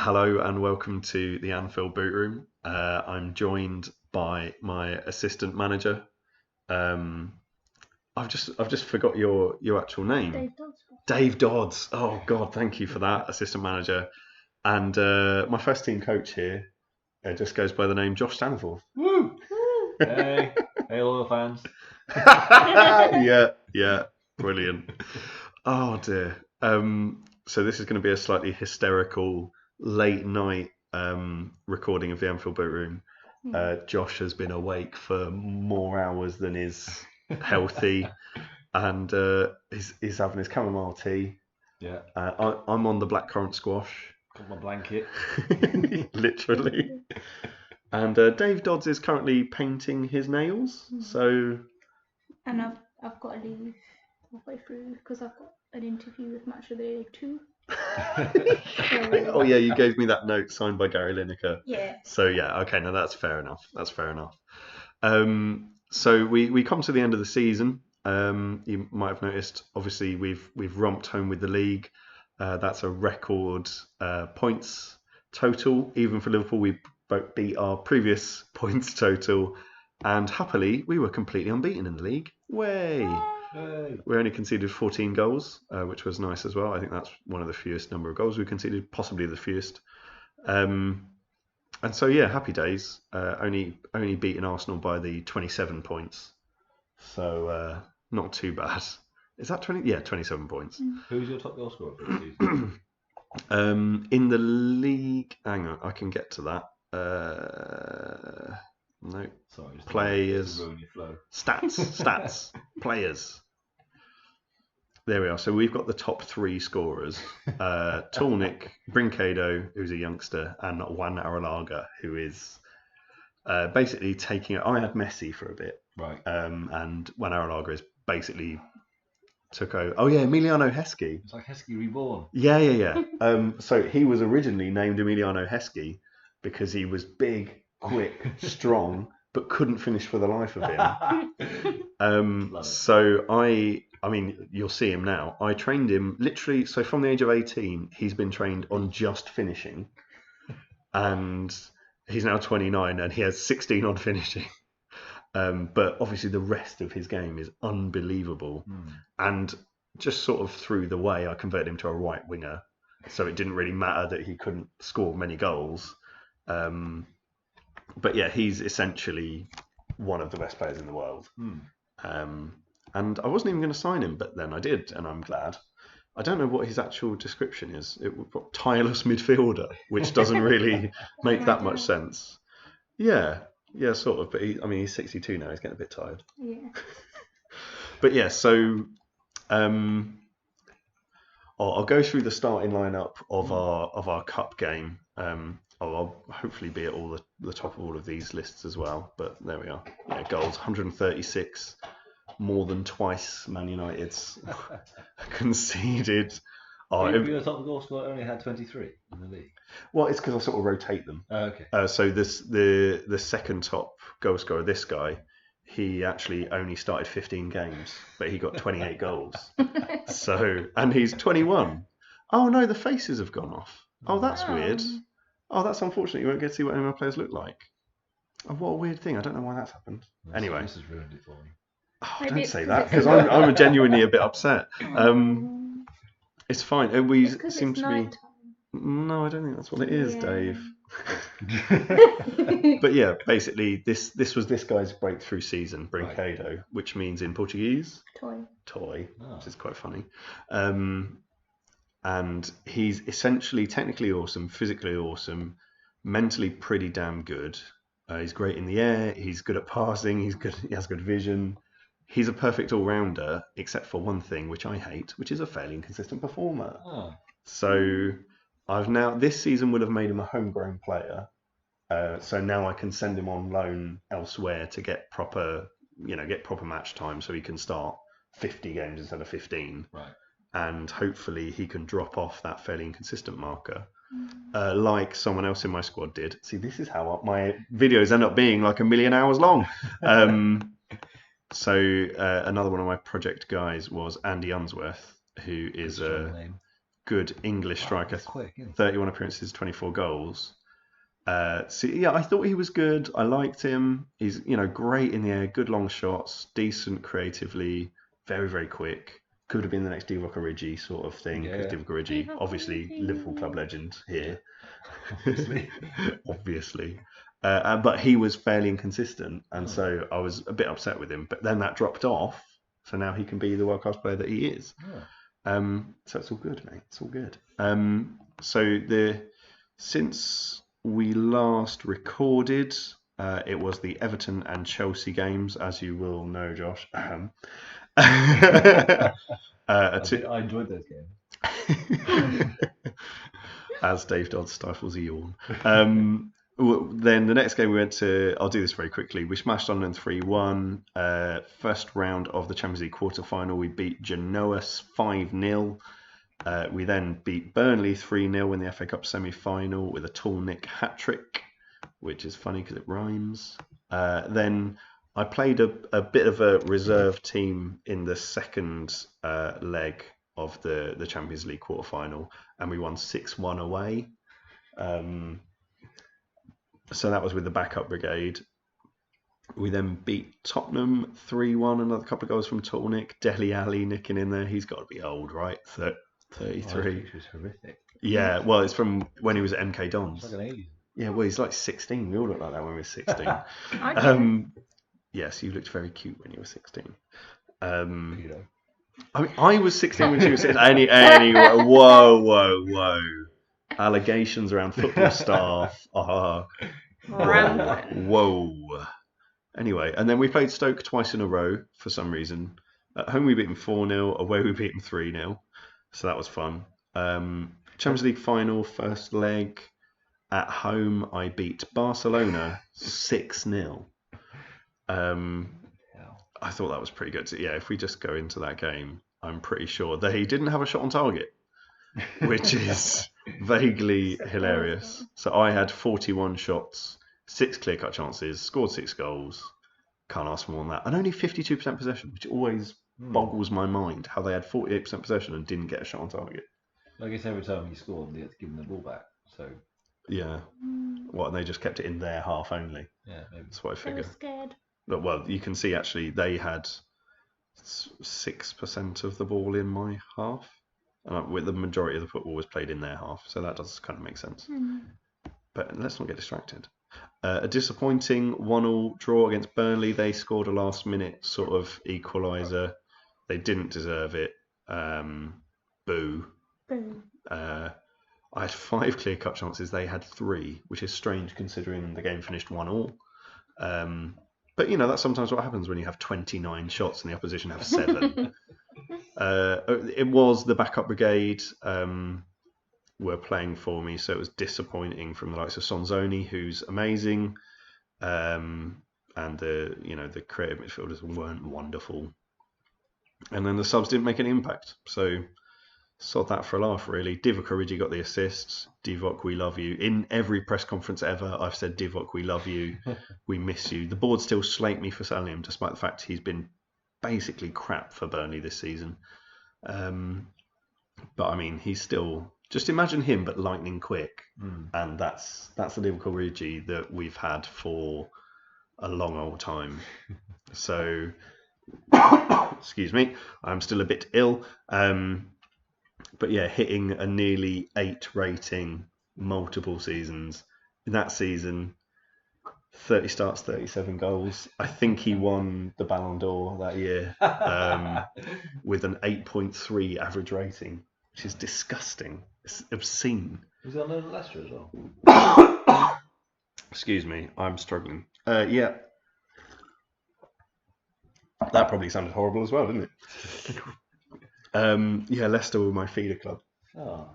Hello and welcome to the Anfield boot room. I'm joined by my assistant manager. I've just forgot your actual name. Dave Doddzz. Dave Doddzz. Oh God, thank you for that, assistant manager. And my first team coach here just goes by the name Zzzstaniforth. Woo! Hey, loyal fans. yeah, brilliant. Oh dear. So this is going to be a slightly hysterical late night recording of the Anfield boot room. Josh has been awake for more hours than is healthy, and he's having his chamomile tea. Yeah. I'm on the blackcurrant squash. Got my blanket. Literally. And Dave Doddzz is currently painting his nails. So. And I've got to leave halfway through because I've got an interview with Match of the Day 2. Oh yeah, you gave me that note signed by Gary Lineker. Yeah. So yeah, okay, no, that's fair enough. So we come to the end of the season. You might have noticed, obviously, we've romped home with the league. That's a record points total. Even for Liverpool, we beat our previous points total, and happily, we were completely unbeaten in the league. Way. Hey. We only conceded 14 goals, which was nice as well. I think that's one of the fewest number of goals we conceded, possibly the fewest. And so, yeah, happy days. Only beating Arsenal by the 27 points. So, not too bad. Is that 20? Yeah, 27 points. Who's your top goal scorer for the season? In the league, hang on, I can get to that. No. Sorry, just Players. to ruin your flow. Stats. Players. There we are. So we've got the top three scorers. Tolnik, Brinkado, who's a youngster, and Juan Aralaga, who is basically taking it. I had Messi for a bit. Right. And Juan Aralaga is basically took over. Oh yeah, Emiliano Heskey. It's like Heskey reborn. Yeah. So he was originally named Emiliano Heskey because he was big, quick, strong, but couldn't finish for the life of him. So I mean, you'll see him now. I trained him literally. So from the age of 18, he's been trained on just finishing, and he's now 29, and he has 16 on finishing. But obviously, the rest of his game is unbelievable. And just sort of through the way, I converted him to a right winger, so it didn't really matter that he couldn't score many goals. But yeah, he's essentially one of the best players in the world. And I wasn't even going to sign him, but then I did, and I'm glad. I don't know what his actual description is. It was tireless midfielder, which doesn't really make that much sense. Yeah, sort of. But he's 62 now. He's getting a bit tired. Yeah. But yeah, so I'll go through the starting lineup of our cup game. I'll hopefully be at all the top of all of these lists as well. But there we are. Yeah, goals 136, more than twice Man United's conceded. Your top goal scorer only had 23 in the league. Well, it's because I sort of rotate them. Oh, okay. So the second top goal scorer, this guy, he actually only started 15 games, but he got 28 goals. So, and he's 21. Oh no, the faces have gone off. Oh, that's weird. Oh, that's unfortunate. You won't get to see what any of my players look like. Oh, what a weird thing. I don't know why that's happened. Anyway. This has ruined it for me. Oh, don't say that, because I'm genuinely a bit upset. It's fine. We seem to be... No, I don't think that's what it is, Dave. But yeah, basically, this was this guy's breakthrough season, Brinkado, which means in Portuguese... Toy, which is quite funny. And he's essentially technically awesome, physically awesome, mentally pretty damn good. He's great in the air. He's good at passing. He has good vision. He's a perfect all-rounder, except for one thing, which I hate, which is a fairly inconsistent performer. So this season would have made him a homegrown player. So now I can send him on loan elsewhere to get proper match time, so he can start 50 games instead of 15. Right. And hopefully he can drop off that fairly inconsistent marker, like someone else in my squad did. See, this is how my videos end up being like 1 million hours long. So another one of my project guys was Andy Unsworth, who is good English striker. That's quick, isn't he? 31 appearances, 24 goals. So yeah, I thought he was good. I liked him. He's great in the air, good long shots, decent creatively, very very quick. Could have been the next Divock Origi sort of thing. Because Divock Origi, obviously Liverpool club legend here, obviously. But he was fairly inconsistent, and so I was a bit upset with him. But then that dropped off, so now he can be the world class player that he is. Yeah. So it's all good, mate. It's all good. Since we last recorded, it was the Everton and Chelsea games, as you will know, Josh. I enjoyed those games. As Dave Doddzzzz stifles a yawn. Then the next game we went to, I'll do this very quickly. We smashed on 3-1. First round of the Championzzz League quarter-final, we beat Genoa 5-0. We then beat Burnley 3-0 in the FA Cup semi-final with a tall Nick hat-trick, which is funny because it rhymes. Then I played a bit of a reserve team in the second leg of the Championzzz League quarter-final, and we won 6-1 away. So that was with the backup brigade. We then beat Tottenham 3-1, another couple of goals from Tall Nick. Dele Alli nicking in there. He's got to be old, right? 33. Which was horrific. Yeah, well, it's from when he was at MK Dons. It's like an alien. Yeah, well, he's like 16. We all looked like that when we were 16. Yes, you looked very cute when you were 16. I mean, I was 16 when she was 16. Anyway, whoa. Allegations around football staff. Whoa. Anyway, and then we played Stoke twice in a row for some reason. At home we beat them 4-0. Away we beat them 3-0. So that was fun. Championzzz League final, first leg. At home I beat Barcelona 6-0. I thought that was pretty good. So, yeah, if we just go into that game, I'm pretty sure they didn't have a shot on target, which is vaguely hilarious. So I had 41 shots, 6 clear-cut chances, scored 6 goals. Can't ask for more than that. And only 52% possession, which always boggles my mind, how they had 48% possession and didn't get a shot on target. I guess every time you scored, they had to give them the ball back. So yeah. What, and they just kept it in their half only? Yeah, maybe. That's what I They figure. were scared. But, well, you can see actually they had 6% of the ball in my half. With the majority of the football was played in their half, so that does kind of make sense. But let's not get distracted. A disappointing 1-1 draw against Burnley. They scored a last-minute sort of equaliser. They didn't deserve it. Boo. I had 5 clear-cut chances. They had 3, which is strange considering the game finished 1-1. But that's sometimes what happens when you have 29 shots and the opposition have 7. It was the backup brigade were playing for me, so it was disappointing from the likes of Sonzoni, who's amazing, and the creative midfielders weren't wonderful, and then the subs didn't make any impact. So sod that for a laugh, really. Divock Origi got the assists. Divock, we love you. In every press conference ever, I've said, Divock, we love you. We miss you. The board still slate me for selling him, despite the fact he's been basically crap for Burnley this season. But I mean, he's still, just imagine him but lightning quick, and that's the Divock Origi that we've had for a long old time. So excuse me, I'm still a bit ill, but yeah, hitting a nearly 8 rating multiple seasons. In that season, 30 starts, 37 goals. I think he won the Ballon d'Or that year with an 8.3 average rating, which is disgusting. It's obscene. Was he on loan at Leicester as well? Excuse me, I'm struggling. Yeah. That probably sounded horrible as well, didn't it? Yeah, Leicester were my feeder club. Oh.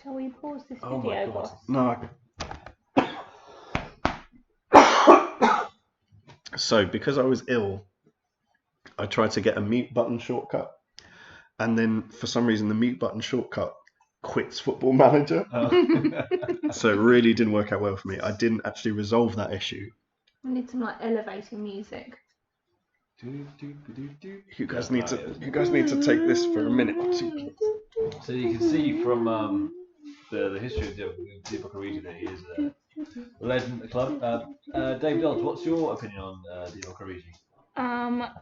Shall we pause this Oh my video, God. boss? No. So, because I was ill, I tried to get a mute button shortcut, and then for some reason the mute button shortcut quits Football Manager. So it really didn't work out well for me. I didn't actually resolve that issue. We need some elevating music. You guys need to take this for a minute or two, please. So you can see from the history of Divock Origi that he is a legend at the club. Dave Dodds, what's your opinion on Divock Origi?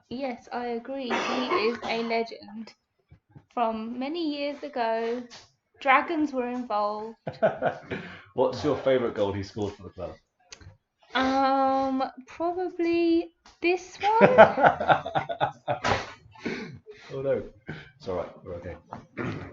Yes, I agree. He is a legend. From many years ago, dragons were involved. What's your favourite goal he scored for the club? Probably this one. Oh no, it's alright, we're okay.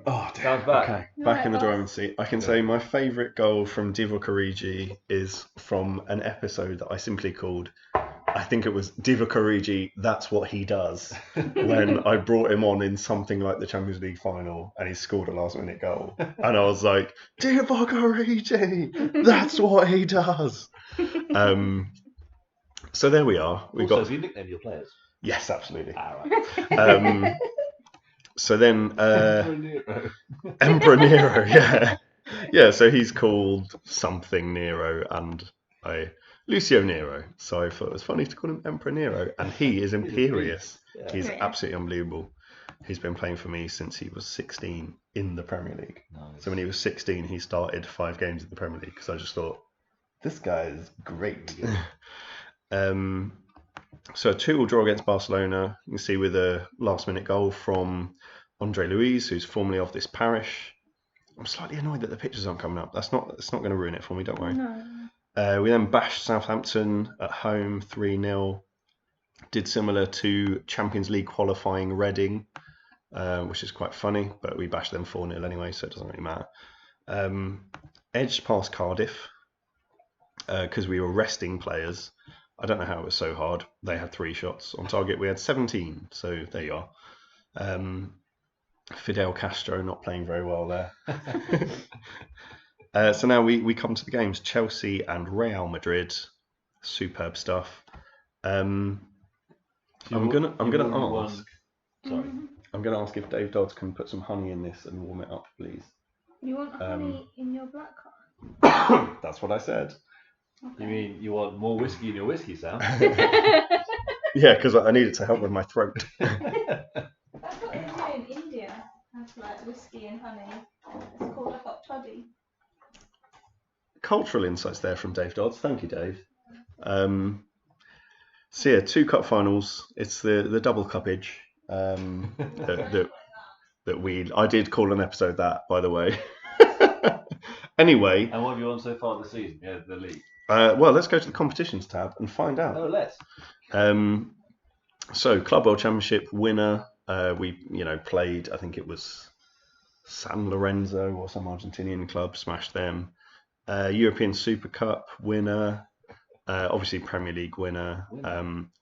Oh, dear. Sounds bad. Okay, back in the driving seat. I can say my favourite goal from Divock Origi is from an episode that I simply called, I think it was Divock Origi, That's What He Does, when I brought him on in something like the Championzzz League Final and he scored a last minute goal. And I was like, Divock Origi, that's what he does. So there we are. We've Also, got. have you nicknamed your players? Yes, absolutely. Right. So then, Emperor Emperor Nero. Nero, yeah. Yeah, so he's called something Nero and Lucio Nero. So I thought it was funny to call him Emperor Nero. And he is imperious. Yeah. He's absolutely unbelievable. He's been playing for me since he was 16 in the Premier League. Nice. So when he was 16, he started 5 games in the Premier League because I just thought, this guy is great. So a 2-2 draw against Barcelona. You can see with a last-minute goal from Andre Luiz, who's formerly of this parish. I'm slightly annoyed that the pictures aren't coming up. It's not going to ruin it for me, don't worry. No. We then bashed Southampton at home 3-0. Did similar to Championzzz League qualifying Reading, which is quite funny, but we bashed them 4-0 anyway, so it doesn't really matter. Edged past Cardiff because we were resting players. I don't know how it was so hard. They had 3 shots on target. We had 17, so there you are. Fidel Castro not playing very well there. So now we come to the games. Chelsea and Real Madrid. Superb stuff. I'm gonna ask. Sorry. I'm gonna ask if Dave Dodds can put some honey in this and warm it up, please. You want honey in your black car? That's what I said. You mean you want more whiskey in your whiskey, Sam? Yeah, because I need it to help with my throat. That's what they do in India. That's like whiskey and honey. It's called a hot toddy. Cultural insights there from Dave Dodds. Thank you, Dave. So yeah, 2 cup finals. It's the double cuppage that I did call an episode that, by the way. Anyway. And what have you won so far this season? Yeah, the league. Well, let's go to the competitions tab and find out. Oh, let's. So Club World Championship winner. We played. I think it was San Lorenzo or some Argentinian club. Smashed them. European Super Cup winner. Obviously Premier League winner.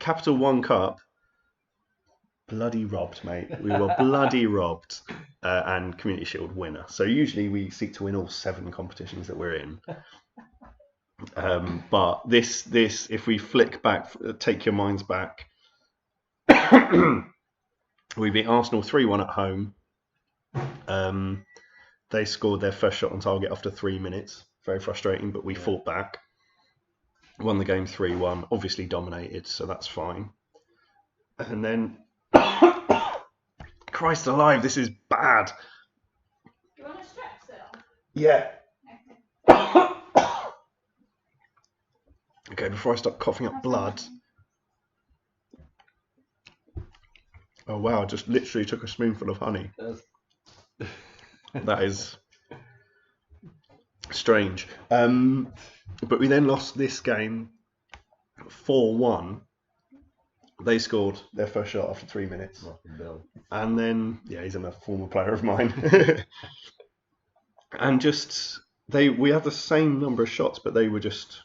Capital One Cup. Bloody robbed, mate. We were bloody robbed. And Community Shield winner. So usually we seek to win all 7 competitions that we're in. But this, if we flick back, take your minds back, we beat Arsenal 3-1 at home. They scored their first shot on target after 3 minutes. Very frustrating, but we fought back. Won the game 3-1. Obviously dominated, so that's fine. And then, Christ alive, this is bad. Do you want to stretch still? Yeah. Okay, before I start coughing up blood. Oh wow, I just literally took a spoonful of honey. That is strange. But we then lost this game 4-1. They scored their first shot after 3 minutes. And then, yeah, he's a former player of mine. And we had the same number of shots, but they were just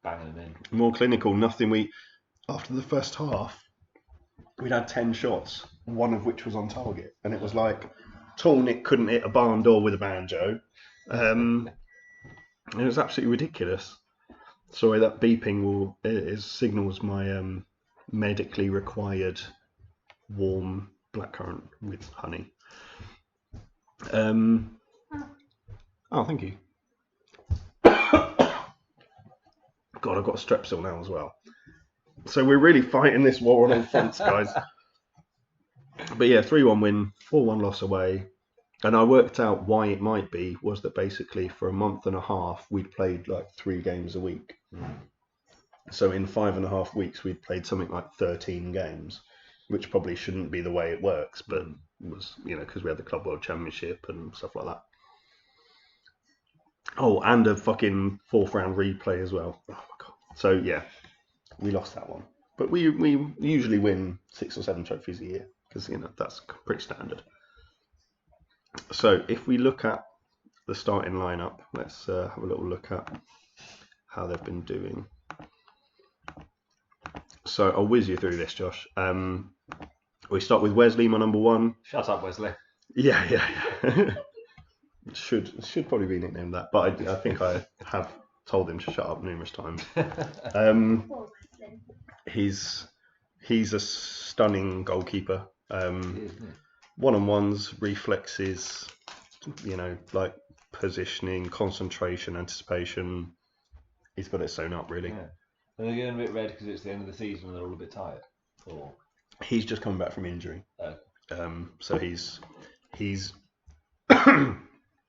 banging them in. More clinical. After the first half, we'd had 10 shots, one of which was on target. And it was like, tall Nick couldn't hit a barn door with a banjo. It was absolutely ridiculous. Sorry, that beeping signals my medically required warm blackcurrant with honey. Oh, thank you. God, I've got a strepsil now as well. So we're really fighting this war on all fronts, guys. But yeah, 3-1 win, 4-1 loss away. And I worked out why it might be was that basically for a month and a half, we'd played like 3 games a week. So in 5.5 weeks, we'd played something like 13 games, which probably shouldn't be the way it works, but was, because we had the Club World Championship and stuff like that. Oh, and a fucking 4th round replay as well. Oh my God. So yeah, we lost that one. But we usually win 6 or 7 trophies a year because, that's pretty standard. So if we look at the starting lineup, let's have a little look at how they've been doing. So I'll whiz you through this, Josh. We start with Wesley, my number 1. Shut up, Wesley. Yeah. should probably be nicknamed that, but I think I have told him to shut up numerous times. He's a stunning goalkeeper. One-on-ones, reflexes, like positioning, concentration, anticipation. He's got it sewn up, really. Yeah. Are they getting a bit red because it's the end of the season and they're all a bit tired? Or he's just coming back from injury. So he's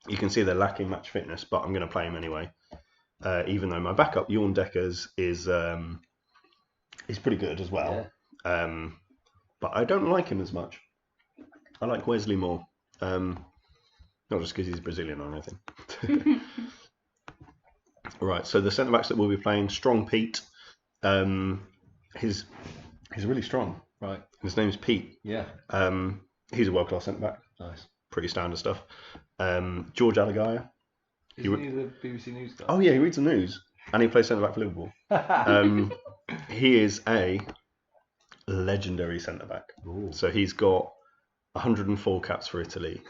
you can see they're lacking match fitness, but I'm going to play him anyway. Even though my backup, Jorn Dekkers, is pretty good as well. Yeah. But I don't like him as much. I like Wesley more. Not just because he's Brazilian or anything. Right, so the centre backs that we'll be playing, Strong Pete. He's really strong. Right. His name's Pete. Yeah. He's a world class centre back. Nice. Pretty standard stuff. George Alagaya. Isn't he the BBC News guy? Oh yeah, he reads the news and he plays centre back for Liverpool. He is a legendary centre back. Ooh. So he's got 104 caps for Italy.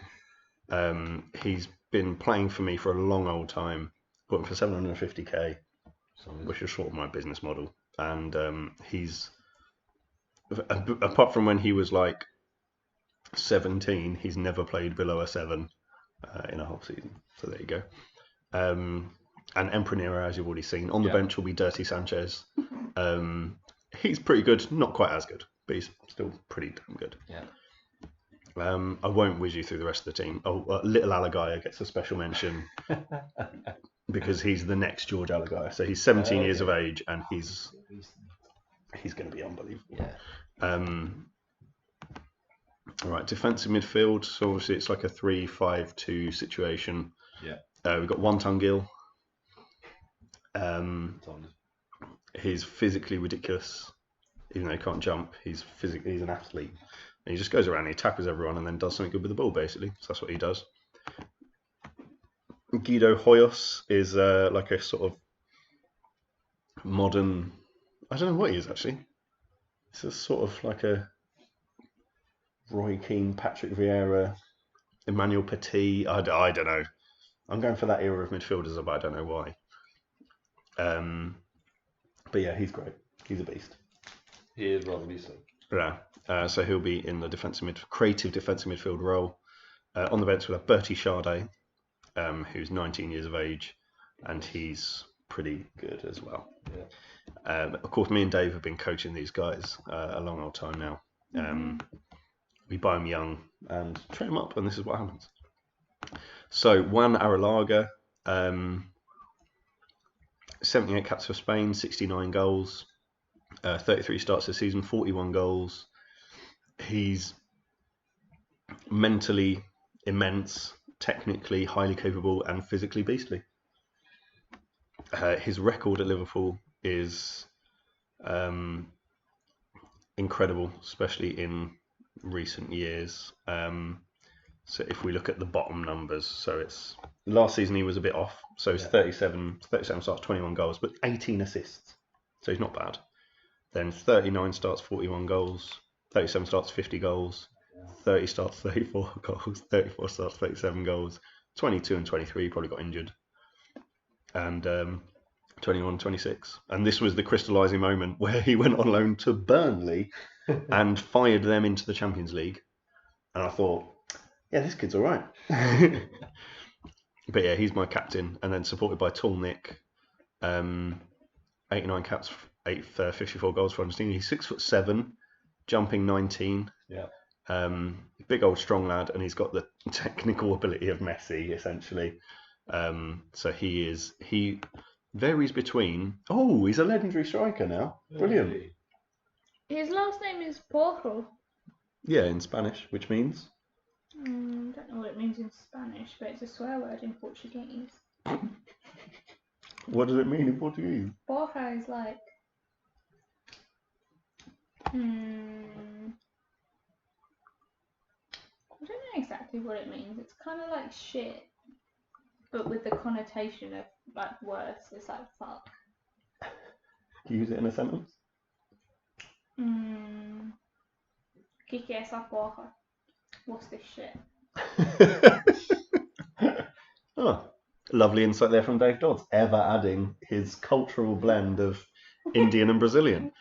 He's been playing for me for a long old time. Bought him for 750k, which is sort of my business model. And he's, apart from when he was like 17, he's never played below a 7 in a whole season. So there you go. And Emperor Nero, as you've already seen. On the bench will be Dirty Sanchez. He's pretty good, not quite as good, but he's still pretty damn good. Yeah. I won't whiz you through the rest of the team. Little Alagaya gets a special mention because he's the next George Alagaya. So he's 17 years of age and he's going to be unbelievable. Yeah. All right, defensive midfield. So obviously it's like a 3-5-2 situation. Yeah. We've got Wonton Gill. He's physically ridiculous, even though he can't jump. He's an athlete. And he just goes around, he tackles everyone, and then does something good with the ball, basically. So that's what he does. Guido Hoyos is like a sort of modern... I don't know what he is, actually. It's a sort of like a Roy Keane, Patrick Vieira, Emmanuel Petit. I don't know. I'm going for that era of midfielders, but I don't know why. But yeah, he's great. He's a beast. He is rather decent. Yeah. So he'll be in the creative defensive midfield role. On the bench, we'll have Bertie Sade, who's 19 years of age, and he's pretty good as well. Yeah. Of course, me and Dave have been coaching these guys a long old time now. We buy them young and train them up, and this is what happens. So Juan Arrillaga, 78 caps for Spain, 69 goals, 33 starts this season, 41 goals. He's mentally immense, technically highly capable, and physically beastly. His record at Liverpool is incredible, especially in recent years. So if we look at the bottom numbers, so it's last season he was a bit off, so it's 37 starts, 21 goals, but 18 assists, so he's not bad. Then 39 starts, 41 goals, 37 starts, 50 goals, 30 starts, 34 goals, 34 starts, 37 goals, 22 and 23 probably got injured, and 21, 26. And this was the crystallising moment where he went on loan to Burnley and fired them into the Championzzz League. And I thought, yeah, this kid's all right. But yeah, he's my captain. And then supported by Tall Nick, 89 caps 54 goals for Argentina. He's 6'7", jumping 19. Yeah. Big old strong lad, and he's got the technical ability of Messi essentially. So he varies between. Oh, he's a legendary striker now. Brilliant. His last name is Porro. Yeah, in Spanish, which means. Don't know what it means in Spanish, but it's a swear word in Portuguese. What does it mean in Portuguese? Porra is like. I don't know exactly what it means. It's kind of like shit, but with the connotation of like worse. It's like fuck. Can you use it in a sentence? Que é essa porra? What's this shit? Oh, lovely insight there from Dave Dodds, ever adding his cultural blend of Indian and Brazilian.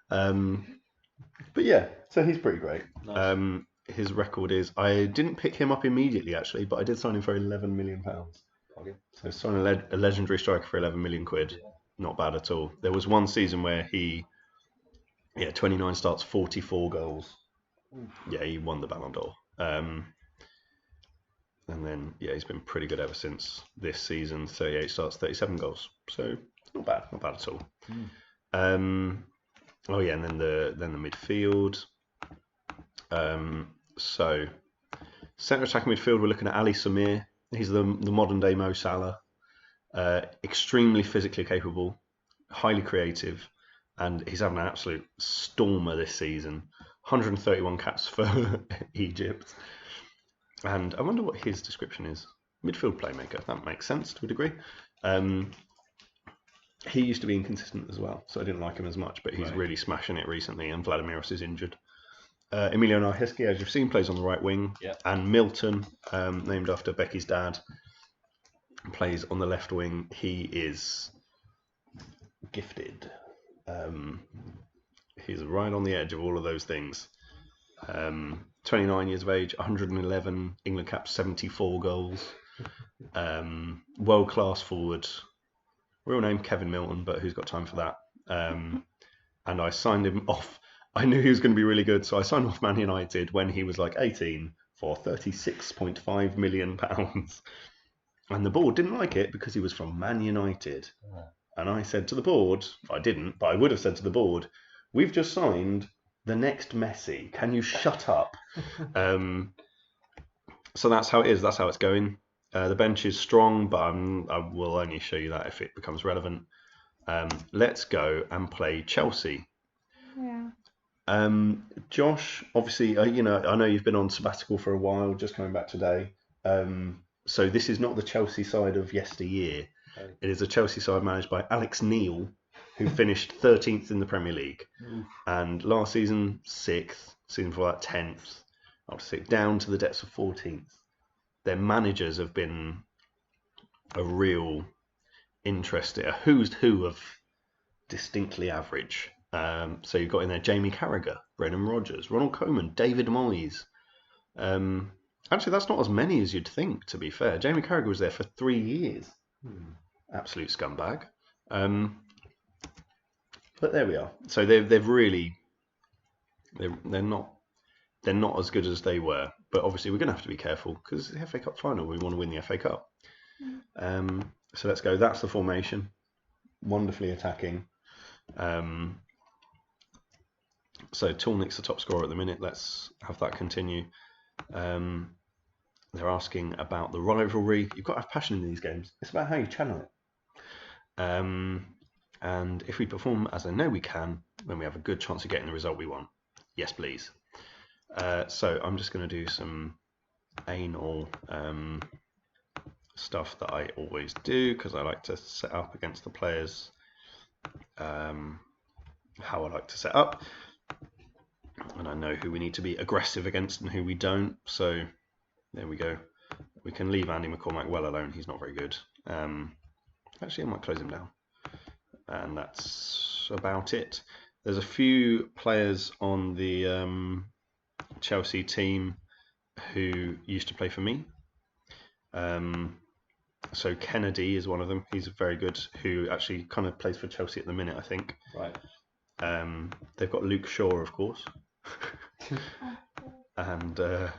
But yeah, so he's pretty great. Nice. His record is, I didn't pick him up immediately actually, but I did sign him for £11 million. Okay. So sign a legendary striker for 11 million quid. Yeah. Not bad at all. There was one season where he, 29 starts, 44 goals. Yeah, he won the Ballon d'Or. And then, he's been pretty good ever since this season. 38 starts, 37 goals. So not bad at all. And then the midfield. So centre attacking midfield, we're looking at Ali Samir. He's the modern day Mo Salah. Extremely physically capable, highly creative, and he's having an absolute stormer this season. 131 caps for Egypt. And I wonder what his description is. Midfield playmaker. That makes sense to a degree. He used to be inconsistent as well, so I didn't like him as much, but he's really smashing it recently, and Vladimiros is injured. Emiliano Heskey, as you've seen, plays on the right wing. Yep. And Milton, named after Becky's dad, plays on the left wing. He is gifted. He's right on the edge of all of those things. 29 years of age, 111 England caps, 74 goals. World-class forward. Real name Kevin Milton, but who's got time for that? And I signed him off. I knew he was going to be really good, so I signed off Man United when he was like 18 for £36.5 million. And the board didn't like it because he was from Man United. And I said to the board, I didn't, but I would have said to the board, we've just signed the next Messi. Can you shut up? So that's how it is. That's how it's going. The bench is strong, but I will only show you that if it becomes relevant. Let's go and play Chelsea. Yeah. Josh, obviously, I know you've been on sabbatical for a while, just coming back today. So this is not the Chelsea side of yesteryear. Okay. It is a Chelsea side managed by Alex Neil, who finished 13th in the Premier League. And last season, 6th. Season before that, 10th. After 6th, down to the depths of 14th. Their managers have been a real interest, a who's who of distinctly average. So you've got in there Jamie Carragher, Brendan Rodgers, Ronald Koeman, David Moyes. Actually, that's not as many as you'd think, to be fair. Jamie Carragher was there for 3 years. Absolute scumbag. But there we are. So they've really they're not as good as they were. But obviously we're going to have to be careful because it's the FA Cup final. We want to win the FA Cup. So let's go. That's the formation. Wonderfully attacking. So Tolnick's the top scorer at the minute. Let's have that continue. They're asking about the rivalry. You've got to have passion in these games. It's about how you channel it. And if we perform as I know we can, then we have a good chance of getting the result we want. Yes, please. So I'm just going to do some anal stuff that I always do because I like to set up against the players how I like to set up. And I know who we need to be aggressive against and who we don't. So there we go. We can leave Andy McCormack well alone. He's not very good. Actually, I might close him down. And that's about it. There's a few players on the Chelsea team who used to play for me. So Kennedy is one of them. He's very good, who actually kind of plays for Chelsea at the minute, I think. Right. They've got Luke Shaw, of course, and a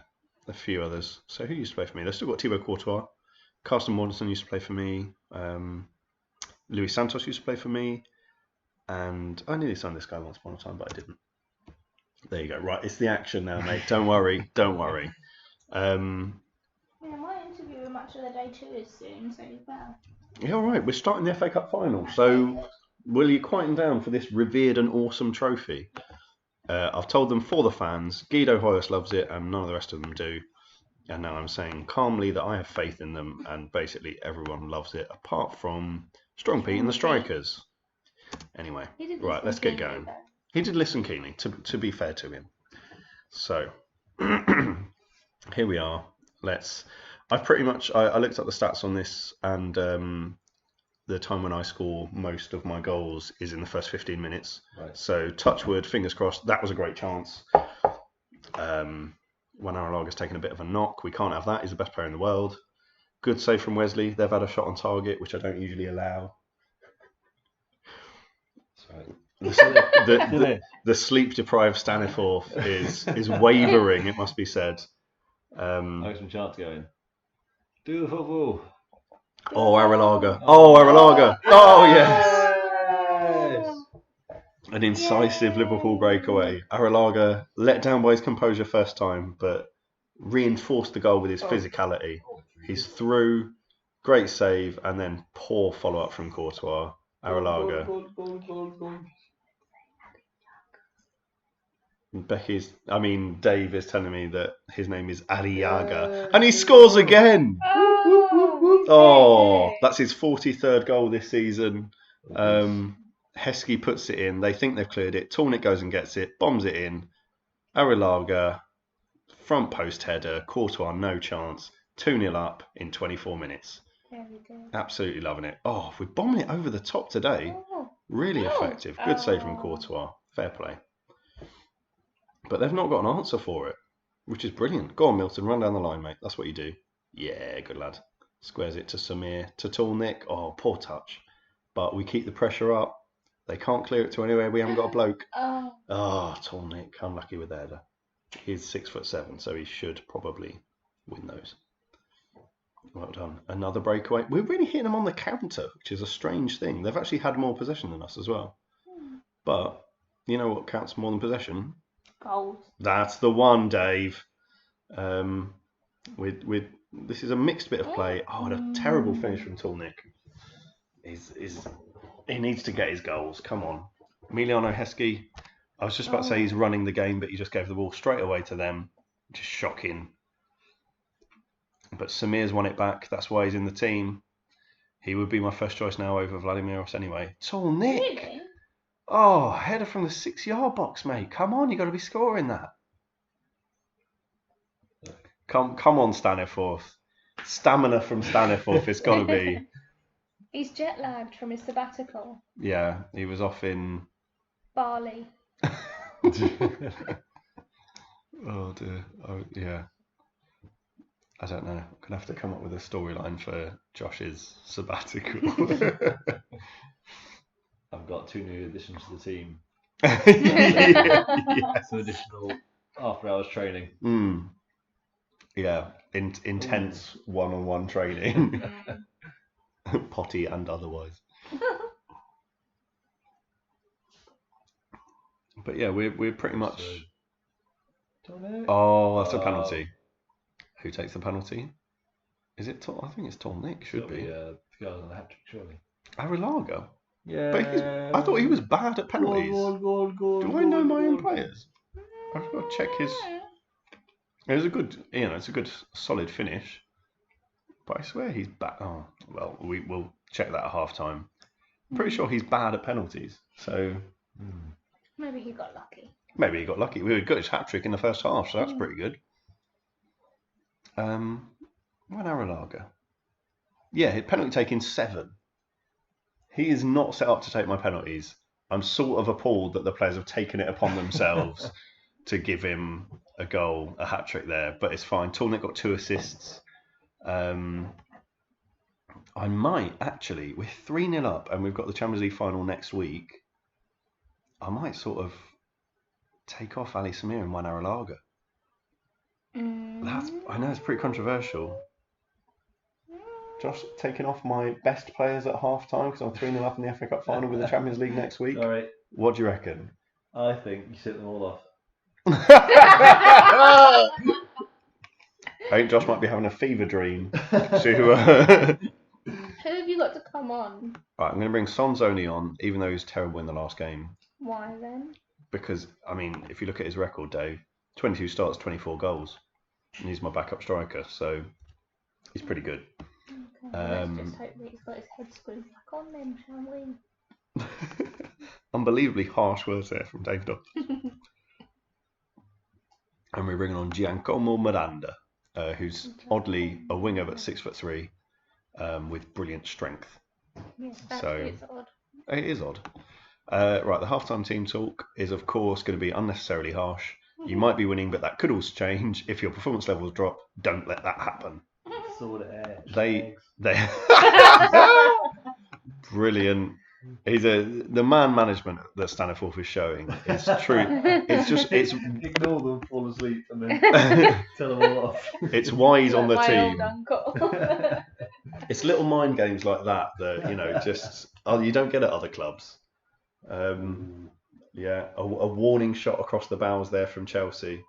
few others. So who used to play for me? They've still got Thibaut Courtois. Carsten Mortensen used to play for me. Luis Santos used to play for me. And I nearly signed this guy once upon a time, but I didn't. There you go. Right, it's the action now, mate. Don't worry. Don't worry. Yeah, my interview with Match of the Day 2 is soon, so well. Yeah, all right. We're starting the FA Cup final. So will you quieten down for this revered and awesome trophy? I've told them for the fans. Guido Hoyos loves it, and none of the rest of them do. And now I'm saying calmly that I have faith in them, and basically everyone loves it, apart from Strong Pete and the strikers. Anyway, right, let's get going. He did listen keenly, to be fair to him. So, here we are. I looked up the stats on this, and the time when I score most of my goals is in the first 15 minutes. Right. So, touch wood, fingers crossed, that was a great chance. When Aralaga's taken a bit of a knock, we can't have that. He's the best player in the world. Good save from Wesley. They've had a shot on target, which I don't usually allow. The sleep-deprived Zzzstaniforth is wavering, it must be said. Some chance going. Do the football. Oh, Aralaga. Oh, Aralaga. Oh, yes. An incisive Liverpool breakaway. Aralaga let down by his composure first time, but reinforced the goal with his physicality. He's through, great save, and then poor follow-up from Courtois. Aralaga. Dave is telling me that his name is Arriaga, and he scores again. Oh, that's his 43rd goal this season. Heskey puts it in. They think they've cleared it. Tornick goes and gets it, bombs it in. Arriaga, front post header. Courtois, no chance. 2-0 up in 24 minutes. Very good. Absolutely loving it. Oh, we're bombing it over the top today. Really effective. Good save from Courtois. Fair play. But they've not got an answer for it, which is brilliant. Go on, Milton, run down the line, mate. That's what you do. Yeah, good lad. Squares it to Samir, to Tornick. Oh, poor touch. But we keep the pressure up. They can't clear it to anywhere. We haven't got a bloke. Oh, Tornick. Unlucky with the header. He's 6'7", so he should probably win those. Well done. Another breakaway. We're really hitting them on the counter, which is a strange thing. They've actually had more possession than us as well. But you know what counts more than possession? Goals. That's the one, Dave. This is a mixed bit of play. Oh, and a terrible finish from Tornick. He needs to get his goals. Come on. Emiliano Heskey. I was just about to say he's running the game, but he just gave the ball straight away to them. Just shocking. But Samir's won it back. That's why he's in the team. He would be my first choice now over Vladimiros anyway. Tornick. Really? Oh, header from the 6-yard box, mate. Come on, you got to be scoring that. Come on, Staniforth. Stamina from Staniforth. It's got to be. He's jet lagged from his sabbatical. Yeah, he was off in Bali. Oh dear. Oh yeah. I don't know. I'm gonna have to come up with a storyline for Josh's sabbatical. I've got 2 new additions to the team. Yes. Some additional after-hours training. Yeah, intense one-on-one training, potty and otherwise. But yeah, we're pretty much. Oh, that's a penalty. Who takes the penalty? Is it? I think it's Tornick. Should be. The guy on the hat-trick, surely. Arriaga. Yeah. But I thought he was bad at penalties. Goal, Do I know my own players? I've got to check his. It was a good, it's a good solid finish. But I swear he's bad. Oh, well, we'll check that at half time. Pretty sure he's bad at penalties. So Maybe he got lucky. Maybe he got lucky. We got his hat trick in the first half, so that's pretty good. When Arriaga. Yeah, his penalty taking 7. He is not set up to take my penalties. I'm sort of appalled that the players have taken it upon themselves to give him a goal, a hat trick there, but it's fine. Tornick got 2 assists. I might actually, we're 3-0 up and we've got the Championzzz League Final next week. I might sort of take off Ali Samir and Juan Aralaga. I know it's pretty controversial. Josh taking off my best players at half time because I'm 3-0 up in the FA Cup final with the Champions League next week. All right. What do you reckon? I think you sit them all off. I think Josh might be having a fever dream. Who have you got to come on? Right, I'm going to bring Sonzoni on, even though he was terrible in the last game. Why then? Because, I mean, if you look at his record, Dave, 22 starts, 24 goals. And he's my backup striker, so he's pretty good. Okay, let's just hope that he's got his head screwed back on then, shall we? Unbelievably harsh words there from Dave Dodds. And we're bringing on Giancomo Miranda, who's oddly a winger but 6'3", with brilliant strength. Yes, that So- is odd. It is odd. Right, the halftime team talk is of course going to be unnecessarily harsh. You might be winning, but that could also change. If your performance levels drop, don't let that happen. Sort of air. They brilliant. The man management that Zzzstaniforth is showing is true. It's Ignore them, fall asleep, and then tell them all off. it's why he's on the My team. old uncle. It's little mind games like that just you don't get at other clubs. Yeah, a warning shot across the bows there from Chelsea,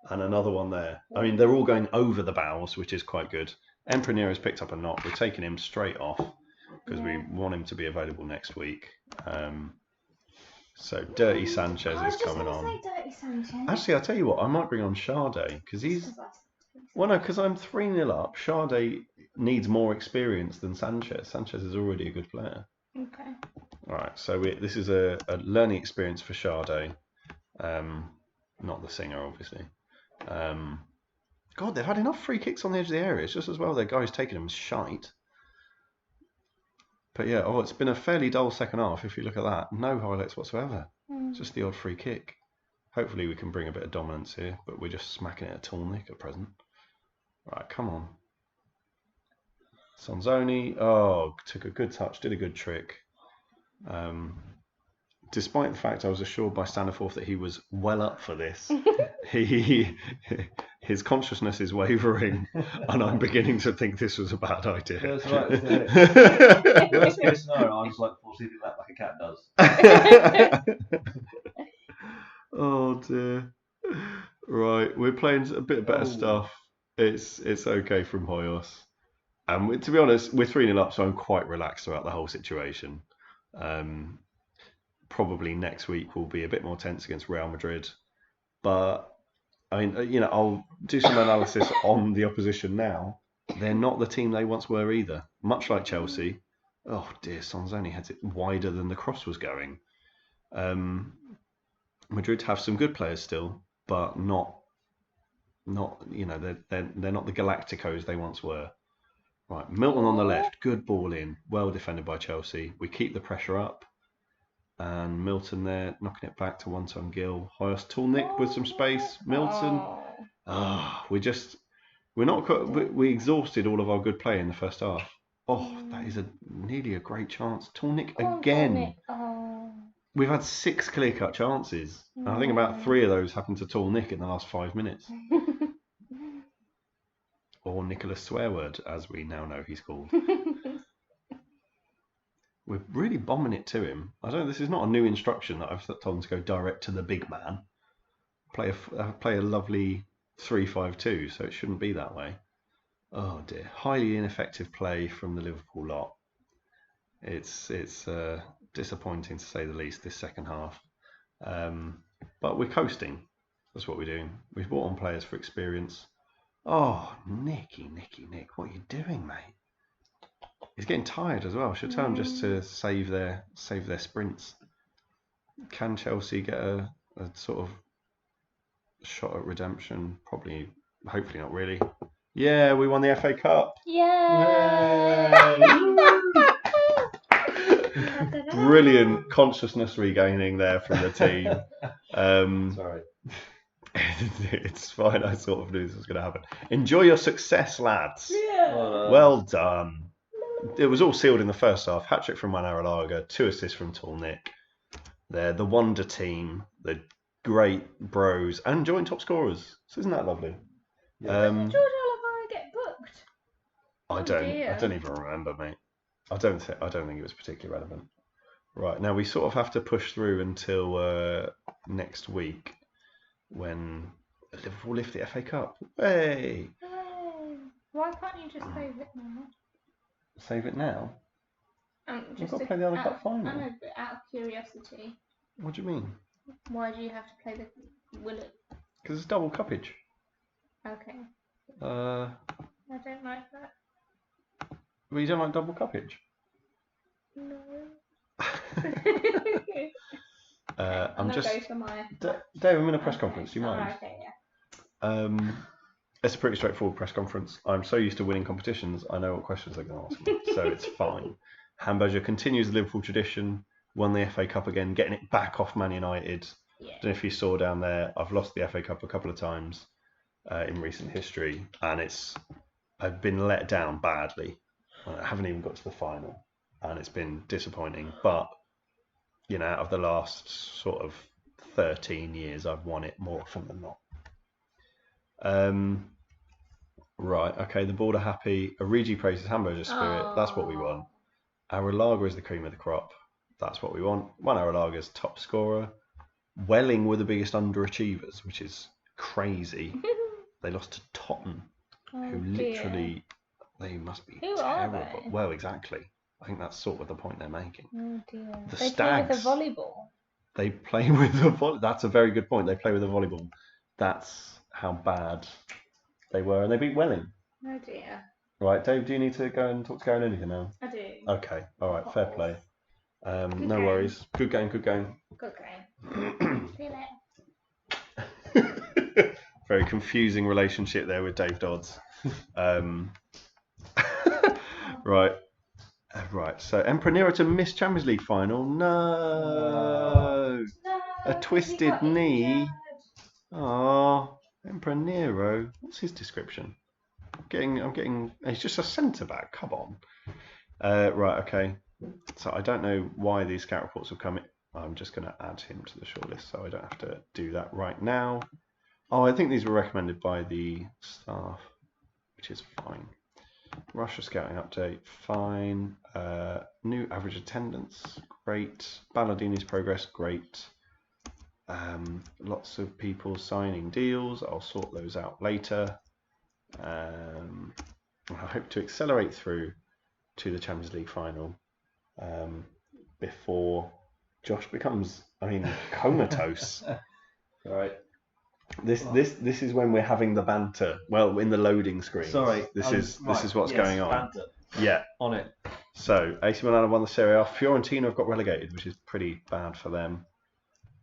and another one there. I mean, they're all going over the bows, which is quite good. Emprenero's picked up a knock. We're taking him straight off because we want him to be available next week. So Dirty Sanchez is coming on. Dirty Sanchez. Actually, I'll tell you what, I might bring on Sade because because I'm 3-0 up. Sade needs more experience than Sanchez. Sanchez is already a good player. Okay. Right, so this is a learning experience for Sade, not the singer, obviously. God, they've had enough free kicks on the edge of the area. It's just as well their guys taking them as shite. But yeah, it's been a fairly dull second half if you look at that. No highlights whatsoever. Just the odd free kick. Hopefully we can bring a bit of dominance here, but we're just smacking it at Tolnik at present. Right, come on. Sonzoni, took a good touch, did a good trick. Despite the fact I was assured by Zzzstaniforth that he was well up for this, his consciousness is wavering, and I'm beginning to think this was a bad idea. That's right. Worst case scenario, I'm just like forcing that like a cat does. Oh dear. Right, we're playing a bit better stuff. It's okay from Hoyos. And to be honest, we're 3-0 up, so I'm quite relaxed about the whole situation. Probably next week will be a bit more tense against Real Madrid. But, I mean, I'll do some analysis on the opposition now. They're not the team they once were either. Much like Chelsea. Oh dear, Sonzoni had it wider than the cross was going. Madrid have some good players still, but not they're not the Galacticos they once were. Right, Milton on the left, good ball in, well defended by Chelsea. We keep the pressure up, and Milton there knocking it back to one-ton Gill. Hoyos Tolnik with some space. Milton. We exhausted all of our good play in the first half. That is nearly a great chance. Tolnik again. We've had 6 clear-cut chances, and I think about 3 of those happened to Tolnik in the last 5 minutes. Or Nicholas Swearword, as we now know he's called. We're really bombing it to him. This is not a new instruction that I've told him to go direct to the big man. Play a lovely 3-5-2, so it shouldn't be that way. Oh dear, highly ineffective play from the Liverpool lot. It's disappointing to say the least this second half. But we're coasting. That's what we're doing. We've brought on players for experience. Oh, Nick, what are you doing, mate? He's getting tired as well. Should tell him just to save their sprints. Can Chelsea get a sort of shot at redemption? Probably, hopefully not really. Yeah, we won the FA Cup. Yay! Brilliant consciousness regaining there from the team. Sorry. It's fine. I sort of knew this was going to happen. Enjoy your success, lads. Yeah. Well done. It was all sealed in the first half. Hat-trick from Juan Aralaga, 2 assists from Tolnik. They're the wonder team, the great bros, and joint top scorers. So isn't that lovely? Yeah. Did George Oliver get booked? I don't even remember, mate. I don't think it was particularly relevant. Right, now we sort of have to push through until next week when Liverpool lift the FA Cup. Hey! Hooray. Why can't you just save it now? Save it now? We've got to play the other cup final. I know, but out of curiosity. What do you mean? Why do you have to play the... Will it... Because it's double cuppage. Okay. I don't like that. Well, you don't like double cuppage? No. I'm just... Go for my... Dave, I'm in a press conference. Do you mind? Oh, okay, yeah. It's a pretty straightforward press conference. I'm so used to winning competitions, I know what questions they're going to ask me, so it's fine. Hamburger continues the Liverpool tradition, won the FA Cup again, getting it back off Man United. Yeah. I don't know if you saw down there, I've lost the FA Cup a couple of times in recent history, and I've been let down badly. I haven't even got to the final, and it's been disappointing. But, you know, out of the last sort of 13 years, I've won it more often than not. Right, okay, the board are happy. Origi praises Hamburger spirit. Aww. That's what we want. Aralaga is the cream of the crop. That's what we want. One Aralaga's top scorer. Welling were the biggest underachievers, which is crazy. They lost to Tottenham, who literally, they must be Who terrible. are they? Well, exactly. I think that's sort of the point they're making. Oh dear. The They Stags. play with a volleyball. They play with a volleyball. That's a very good point. They play with a volleyball. That's how bad they were, and they beat Welling. Oh dear. Right, Dave, do you need to go and talk to Gary and Anything now? I do. Okay, all right, fair play. No game. worries. Good game, good game. Good game. See you later. Very confusing relationship there with Dave Dodds. Right. Right, so Emperor Nero to miss Champions League final. No. No, A he twisted got knee. injured. Oh, Emperor Nero. What's his description? I'm getting. He's just a centre back. Come on. Right. Okay. So I don't know why these scout reports have come in. I'm just going to add him to the shortlist, so I don't have to do that right now. Oh, I think these were recommended by the staff, which is fine. Russia scouting update, fine. New average attendance, great. Balladini's progress, great. Lots of people signing deals. I'll sort those out later. I hope to accelerate through to the Champions League final before Josh becomes, comatose. Right. This is when we're having the banter. Well, in the loading screen. Sorry. This is what's going on. Banter. Yeah. On it. So AC Milan have won the Serie A. Fiorentina have got relegated, which is pretty bad for them.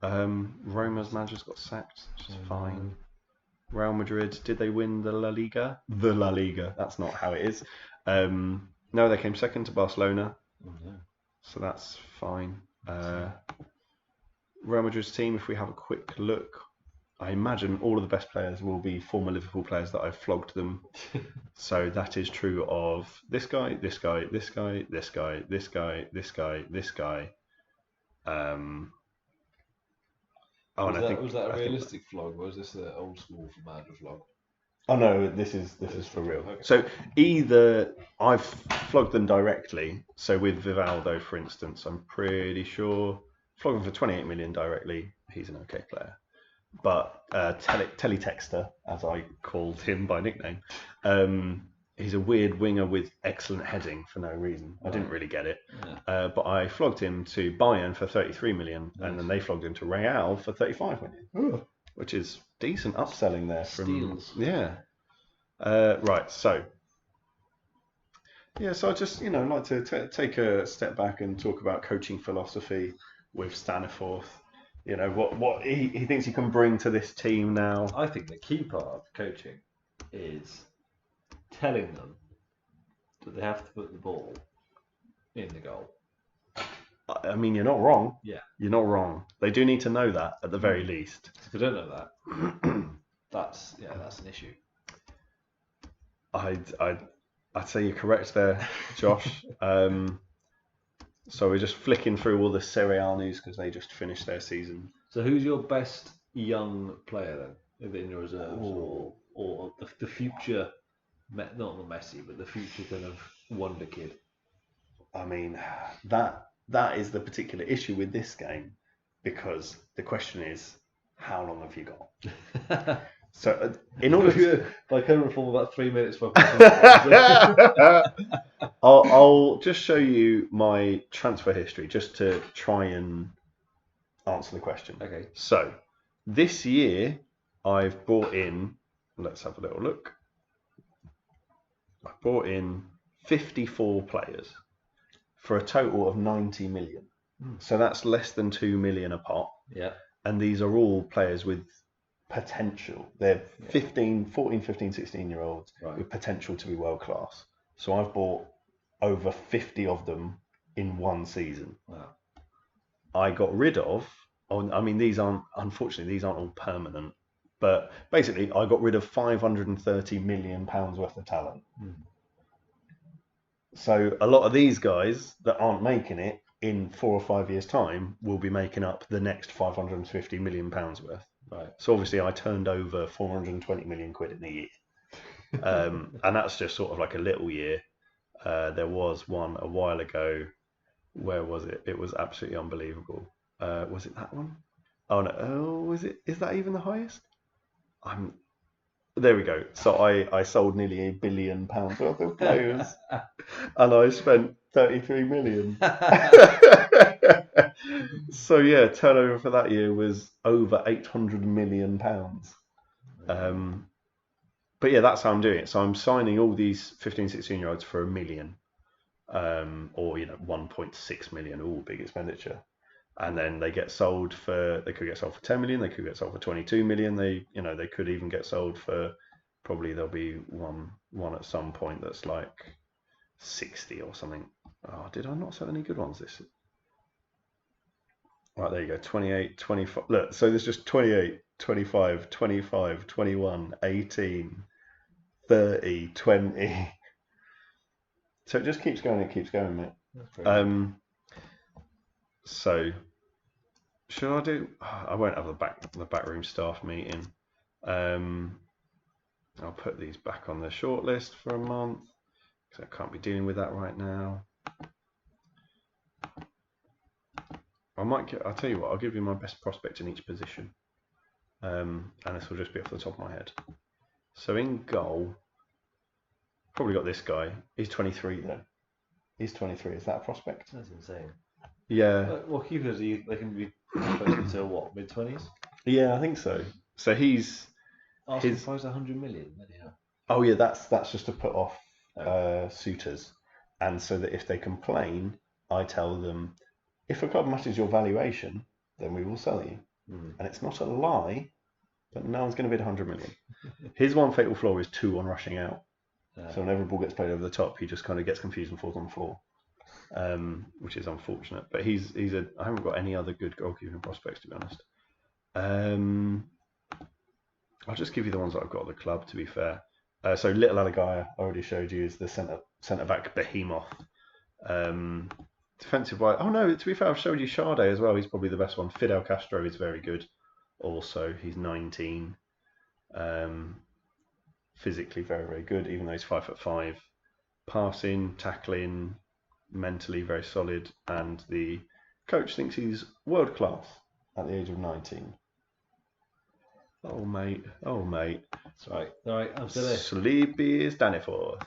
Roma's manager's got sacked, which is fine. Real Madrid, did they win the La Liga? The La Liga. That's not how it is. No, they came second to Barcelona. Oh, no. So that's fine. Real Madrid's team, if we have a quick look, I imagine all of the best players will be former Liverpool players that I've flogged them. So that is true of this guy, this guy, this guy, this guy, this guy, this guy, this guy. Was that a realistic flog, or was this an old school for manager flog? Oh no, this is for real. Okay. So either I've flogged them directly. So with Vivaldo, for instance, I'm pretty sure flogged him for 28 million directly. He's an okay player. But Teletexter, as I called him by nickname, he's a weird winger with excellent heading for no reason. I didn't really get it. Yeah. But I flogged him to Bayern for 33 million, and then they flogged him to Real for 35 million, which is decent upselling there. Steals. Yeah. Right, so. Yeah, so I just, like to take a step back and talk about coaching philosophy with Zzzstaniforth. What he thinks he can bring to this team now. I think the key part of coaching is telling them that they have to put the ball in the goal. You're not wrong. Yeah. You're not wrong. They do need to know that at the very least. If they don't know that, that's an issue. I'd say you're correct there, Josh. So we're just flicking through all the Serie A news because they just finished their season. So who's your best young player then, in your reserves, or the future, not the Messi, but the future kind of wonder kid? I mean, that is the particular issue with this game, because the question is, how long have you got? So in order to... By current reform, about 3 minutes for I'll just show you my transfer history just to try and answer the question. Okay. So this year I've brought in, let's have a little look. I brought in 54 players for a total of 90 million. So that's less than 2 million a pop. Yeah. And these are all players with potential. They're 14, 15, 16-year-olds with potential to be world class. So I've bought over 50 of them in one season. Wow. I got rid of, I mean, unfortunately, these aren't all permanent, but basically I got rid of £530 million worth of talent. So a lot of these guys that aren't making it in 4 or 5 years' time will be making up the next £550 million worth. Right. So obviously I turned over 420 million quid in a year. And that's just sort of like a little year. There was one a while ago. Where was it? It was absolutely unbelievable. Was it that one? Oh no. Oh, was it? Is that even the highest? There we go. So I sold nearly £1 billion worth of players, and I spent 33 million. So yeah, turnover for that year was over £800 million. But yeah, that's how I'm doing it. So I'm signing all these 15, 16-year-olds for £1 million, or 1.6 million. All big expenditure. And then they get sold for. They could get sold for 10 million. They could get sold for 22 million. They could even get sold for. Probably there'll be one at some point that's like 60 or something. Oh, did I not sell any good ones this? Right, there you go. 28, 25. Look, so there's just 28, 25, 25, 21, 18, 30, 20. So it just keeps going. It keeps going, mate. So should I do? I won't have the backroom staff meeting. I'll put these back on the shortlist for a month because I can't be dealing with that right now. I'll tell you what. I'll give you my best prospect in each position, and this will just be off the top of my head. So in goal, probably got this guy. He's 23 though. He's 23. Is that a prospect? That's insane. Yeah. Well, keepers, they can be until what, mid-20s? Yeah, I think so. So he's asking price 100 million. Yeah. Oh yeah, that's just to put off suitors, and so that if they complain, I tell them, if a club matches your valuation, then we will sell you. And it's not a lie, but no one's going to bid 100 million. His one fatal flaw is 2 on rushing out. So whenever a ball gets played over the top, he just kind of gets confused and falls on the floor, which is unfortunate. But I haven't got any other good goalkeeping prospects, to be honest. I'll just give you the ones that I've got at the club, to be fair. So Little Alagaya, I already showed you, is the centre back behemoth. Defensive wise, oh no, to be fair, I've showed you Sade as well. He's probably the best one. Fidel Castro is very good. Also, he's 19. Physically very, very good, even though he's 5'5". Passing, tackling, mentally very solid, and the coach thinks he's world class at the age of 19. Oh mate. That's right. All right, after this. Sleepy Zzzstaniforth.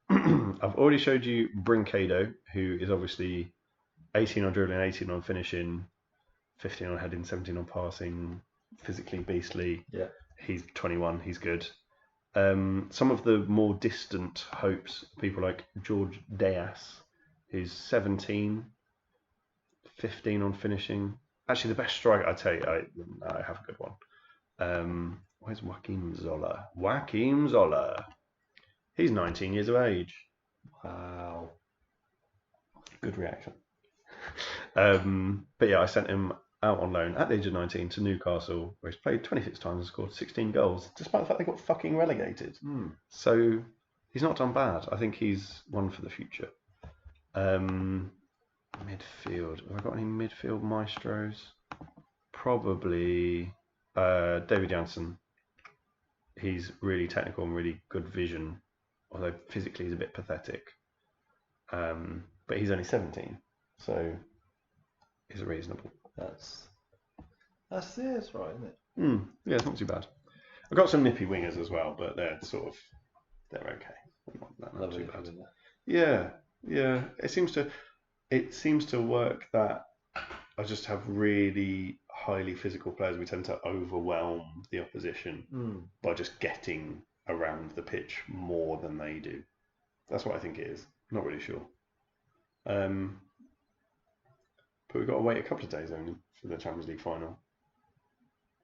I've already showed you Brinkado, who is obviously 18 on dribbling, 18 on finishing, 15 on heading, 17 on passing, physically beastly. Yeah. He's 21, he's good. Some of the more distant hopes, people like George Deas, who's 17, 15 on finishing. Actually, the best striker, I tell you, I have a good one. Where's Joaquim Zola? Joaquim Zola. He's 19 years of age. Wow. Good reaction. But yeah, I sent him out on loan at the age of 19 to Newcastle, where he's played 26 times and scored 16 goals, despite the fact they got fucking relegated. So he's not done bad. I think he's one for the future. Midfield. Have I got any midfield maestros? Probably David Janssen. He's really technical and really good vision, although physically he's a bit pathetic. But he's only 17, so he's reasonable. That's right, isn't it? Yeah, it's not too bad. I've got some nippy wingers as well, but they're okay. Not too bad. Yeah. It seems to work that I just have really highly physical players. We tend to overwhelm the opposition by just getting around the pitch more than they do. That's what I think it is. Not really sure. But we've got to wait a couple of days only for the Champions League final.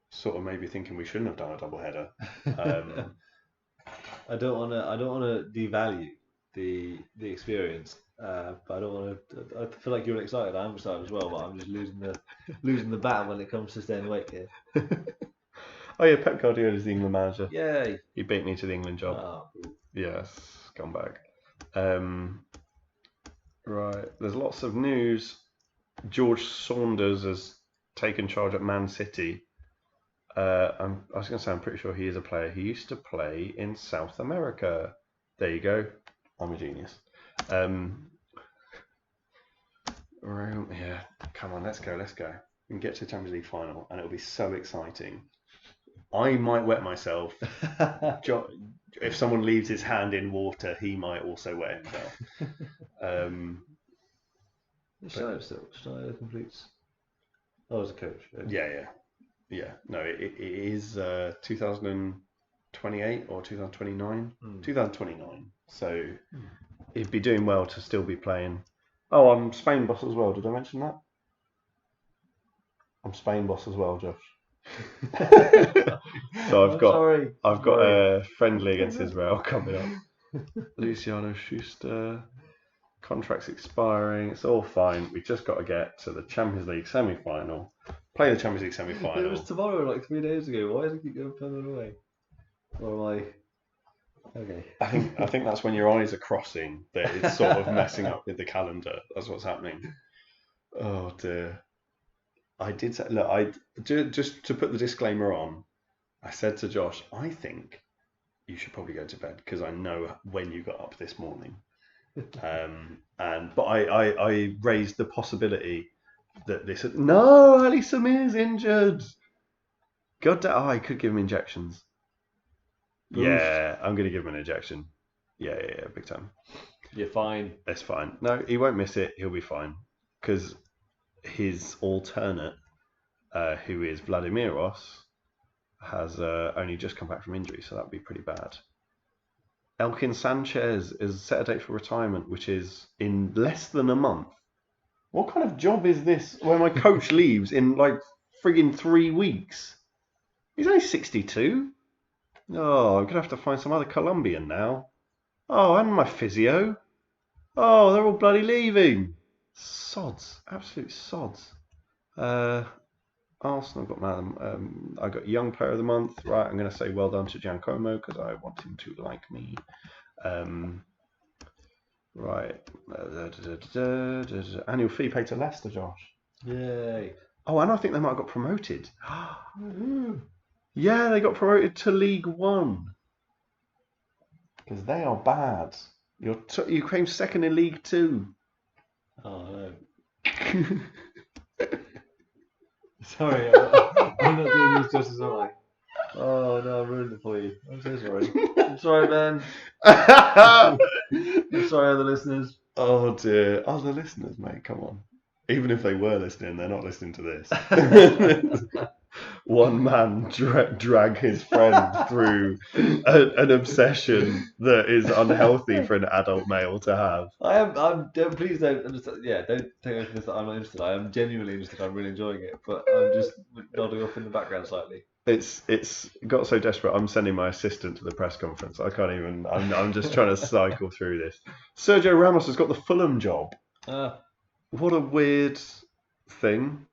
Sort of maybe thinking we shouldn't have done a double header. I don't want to devalue the experience, but I don't want to. I feel like you're excited. I'm excited as well, but I'm just losing the battle when it comes to staying awake here. Oh yeah, Pep Guardiola is the England manager. Yay! He beat me to the England job. Oh, cool. Yes, scumbag. Right, there's lots of news. George Saunders has taken charge at Man City. I was going to say I'm pretty sure he is a player. He used to play in South America. There you go. I'm a genius. Yeah, come on, let's go. We can get to the Champions League final, and it'll be so exciting. I might wet myself. If someone leaves his hand in water, he might also wet himself. Schneider completes. Oh, as a coach. Yeah. No, it is 2028 or 2029. 2029. So he'd be doing well to still be playing. Oh, I'm Spain boss as well. Did I mention that? I'm Spain boss as well, Josh. So I've got a friendly against Israel coming up. Luciano Schuster, contract's expiring. It's all fine. We just got to get to the Champions League semi-final. Play the Champions League semi-final. It was tomorrow, like 3 days ago. Why does it keep going further away? Or am I? Okay. I think that's when your eyes are crossing that it's sort of messing up with the calendar. That's what's happening. Oh dear. I did say, look, just to put the disclaimer on, I said to Josh, I think you should probably go to bed because I know when you got up this morning. But I raised the possibility that no, Ali Samir's injured. God damn, I could give him injections. Oof. Yeah, I'm going to give him an injection. Yeah, big time. You're fine. That's fine. No, he won't miss it. He'll be fine. Because his alternate, who is Vladimiros, has only just come back from injury, so that would be pretty bad. Elkin Sanchez is set a date for retirement, which is in less than a month. What kind of job is this where my coach leaves in like friggin' 3 weeks? He's only 62. Oh, I'm going to have to find some other Colombian now. Oh, and my physio. Oh, they're all bloody leaving. Sods. Absolute sods. Arsenal got man. I got Young Player of the Month. Right, I'm going to say well done to Giancomo because I want him to like me. Right. Annual fee paid to Leicester, Josh. Yay. Oh, and I think they might have got promoted. Yeah, they got promoted to League One. Because they are bad. You came second in League Two. Oh, no. Sorry, I'm not doing this justice, am I? Oh, no, I ruined it for you. I'm so sorry. I'm sorry, Ben. I'm sorry, other listeners. Oh, dear. Other listeners, mate, come on. Even if they were listening, they're not listening to this. One man drag his friend through an obsession that is unhealthy for an adult male to have. Please don't understand. Yeah, don't take it as that I'm not interested. I am genuinely interested. I'm really enjoying it, but I'm just nodding off in the background slightly. It's got so desperate. I'm sending my assistant to the press conference. I can't even. I'm just trying to cycle through this. Sergio Ramos has got the Fulham job. What a weird thing.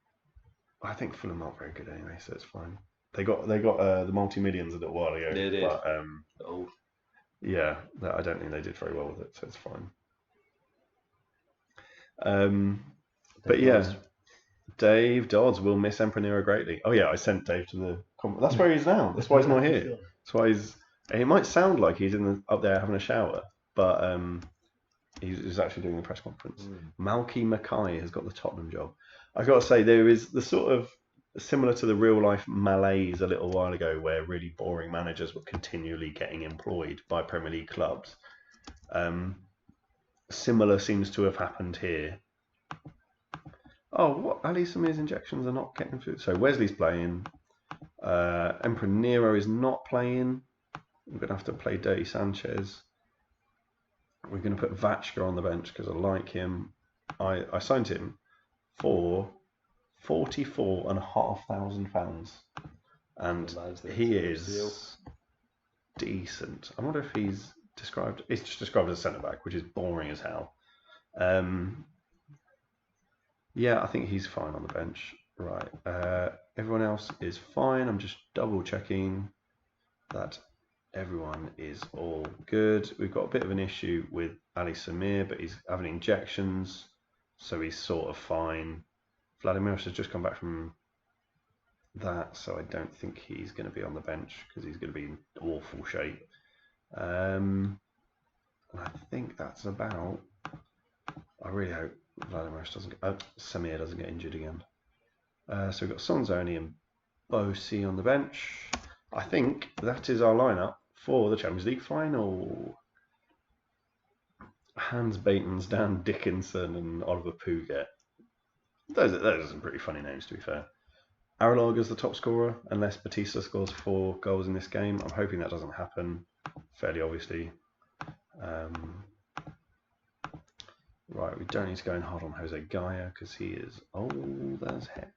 I think Fulham aren't very good anyway, so it's fine. They got the multi-millions a little while ago. They did. But, yeah, I don't think they did very well with it, so it's fine. But yeah, Dave Dodds will miss Emperor Nero greatly. Oh yeah, I sent Dave to the. That's where he is now. That's why he's not here. That's why he's. It might sound like he's up there having a shower, but he's actually doing the press conference. Malky Mackay has got the Tottenham job. I've got to say, there is the sort of similar to the real life malaise a little while ago, where really boring managers were continually getting employed by Premier League clubs. Similar seems to have happened here. Oh, what? Ali Samir's injections are not getting through. So Wesley's playing. Emperor Nero is not playing. We're going to have to play Dirty Sanchez. We're going to put Vachka on the bench because I like him. I signed him for £44,500. And he is decent. I wonder if he's described. It's just described as centre back, which is boring as hell. Yeah, I think he's fine on the bench. Right. Everyone else is fine. I'm just double checking that everyone is all good. We've got a bit of an issue with Ali Samir, but he's having injections, so he's sort of fine. Vladimiros has just come back from that, so I don't think he's going to be on the bench because he's going to be in awful shape. I think that's about. I really hope Vladimiros Samir doesn't get injured again. So we've got Sonzoni and Bosi on the bench. I think that is our lineup for the Championzzz League Final. Hans Batemans, Dan Dickinson, and Oliver Puget. Those are some pretty funny names, to be fair. Arilaga's the top scorer, unless Batista scores 4 goals in this game. I'm hoping that doesn't happen, fairly obviously. Right, we don't need to go in hard on Jose Gaia because he is old as heck.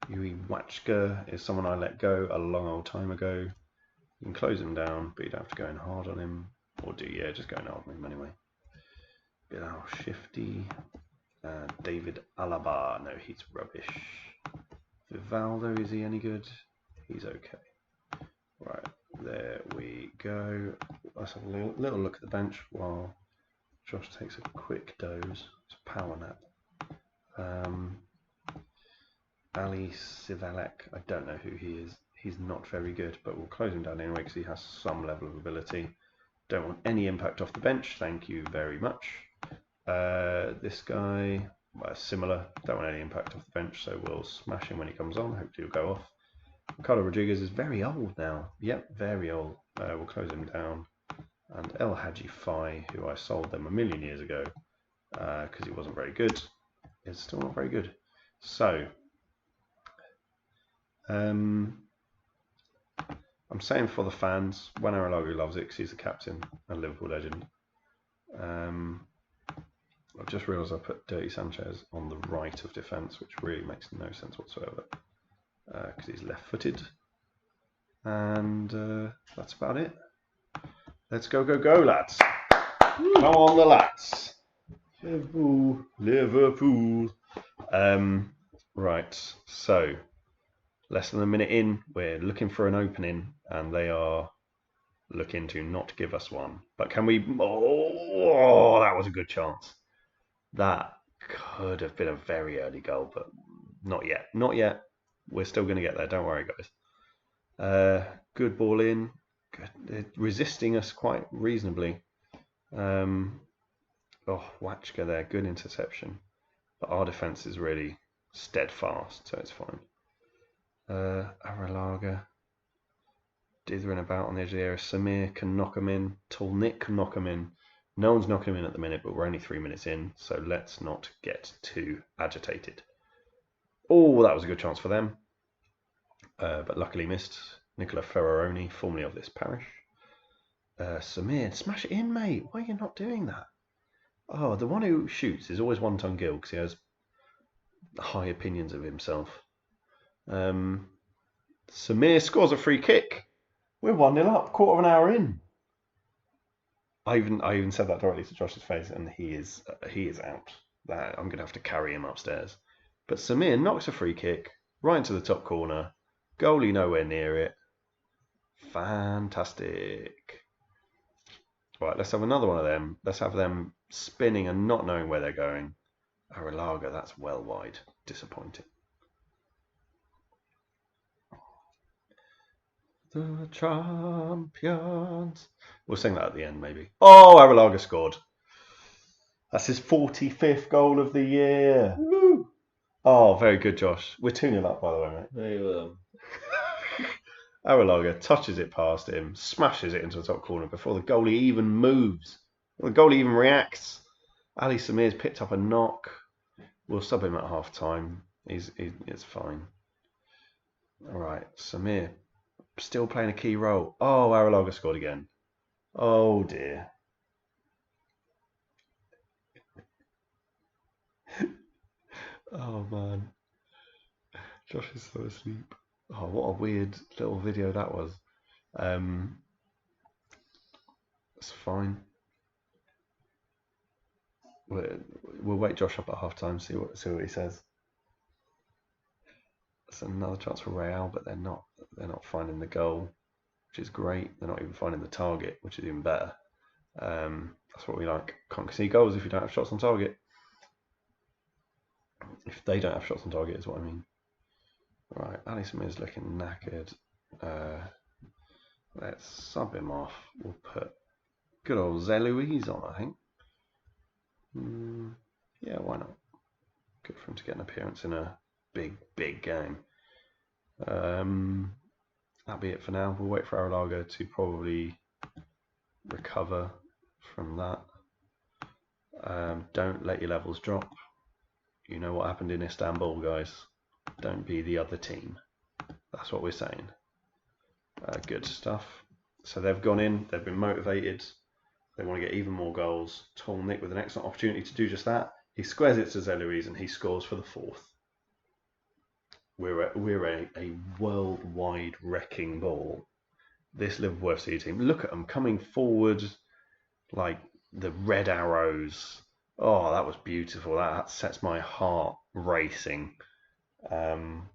Yui Wachka is someone I let go a long old time ago. You can close him down, but you don't have to go in hard on him. Or just go in hard on him anyway. Bilal Shifty. David Alaba. No, he's rubbish. Vivaldo, is he any good? He's okay. Right, there we go. Let's have a little look at the bench while Josh takes a quick doze. It's a power nap. Ali Sivalek, I don't know who he is. He's not very good, but we'll close him down anyway because he has some level of ability. Don't want any impact off the bench. Thank you very much. This guy, well, similar. Don't want any impact off the bench, so we'll smash him when he comes on. Hopefully he'll go off. Ricardo Rodriguez is very old now. Yep, very old. We'll close him down. And El Hadji Fai, who I sold them a million years ago because he wasn't very good, is still not very good. So, I'm saying for the fans, when Aralagu loves it because he's the captain and Liverpool legend. I've just realised I put Dirty Sanchez on the right of defence, which really makes no sense whatsoever because he's left-footed. And that's about it. Let's go, lads. Come on, the lads. Liverpool. Right, so less than a minute in, we're looking for an opening, and they are looking to not give us one. But can we... Oh, that was a good chance. That could have been a very early goal, but not yet. Not yet. We're still going to get there. Don't worry, guys. Good ball in. Good. They're resisting us quite reasonably. Wachka there. Good interception. But our defence is really steadfast, so it's fine. Aralaga. Dithering about on the edge of the area. Samir can knock him in. Tolnik can knock him in. No one's knocking him in at the minute, but we're only 3 minutes in, so let's not get too agitated. Oh, that was a good chance for them. But luckily missed. Nicola Ferraroni, formerly of this parish. Samir, smash it in, mate. Why are you not doing that? Oh, the one who shoots is always one-ton Gill because he has high opinions of himself. Samir scores a free kick. We're 1-0 up, quarter of an hour in. I even said that directly to Josh's face, and he is out. I'm going to have to carry him upstairs. But Samir knocks a free kick right into the top corner. Goalie nowhere near it. Fantastic. Right, let's have another one of them. Let's have them spinning and not knowing where they're going. Arrillaga, that's well wide. Disappointing. The champions. We'll sing that at the end, maybe. Oh, Arrillaga scored. That's his 45th goal of the year. Woo! Oh, very good, Josh. We're 2-0 up, by the way, mate. There you go. Arrillaga touches it past him, smashes it into the top corner before the goalie even moves. The goalie even reacts. Ali Samir's picked up a knock. We'll sub him at half time. It's fine. All right, Samir still playing a key role. Oh, Arrillaga scored again. Oh dear. Oh man, Josh is so asleep. Oh, what a weird little video that was. It's fine. We'll wake Josh up at half time, see what he says. It's another chance for Real, but they're not finding the goal, which is great. They're not even finding the target, which is even better. That's what we like. Can't concede goals if you don't have shots on target. If they don't have shots on target is what I mean. Right, Ali Samir's looking knackered. Let's sub him off. We'll put good old Zzzstaniforth on, I think. Yeah, why not? Good for him to get an appearance in a big game. That'll be it for now. We'll wait for Arrillaga to probably recover from that. Don't let your levels drop. You know what happened in Istanbul, guys. Don't be the other team. That's what we're saying. Good stuff. So they've gone in. They've been motivated. They want to get even more goals. Tall Nick with an excellent opportunity to do just that. He squares it to Zzzstaniforth and he scores for the 4th. We're a worldwide wrecking ball. This Liverpool FC team. Look at them coming forward like the red arrows. Oh, that was beautiful. That sets my heart racing. And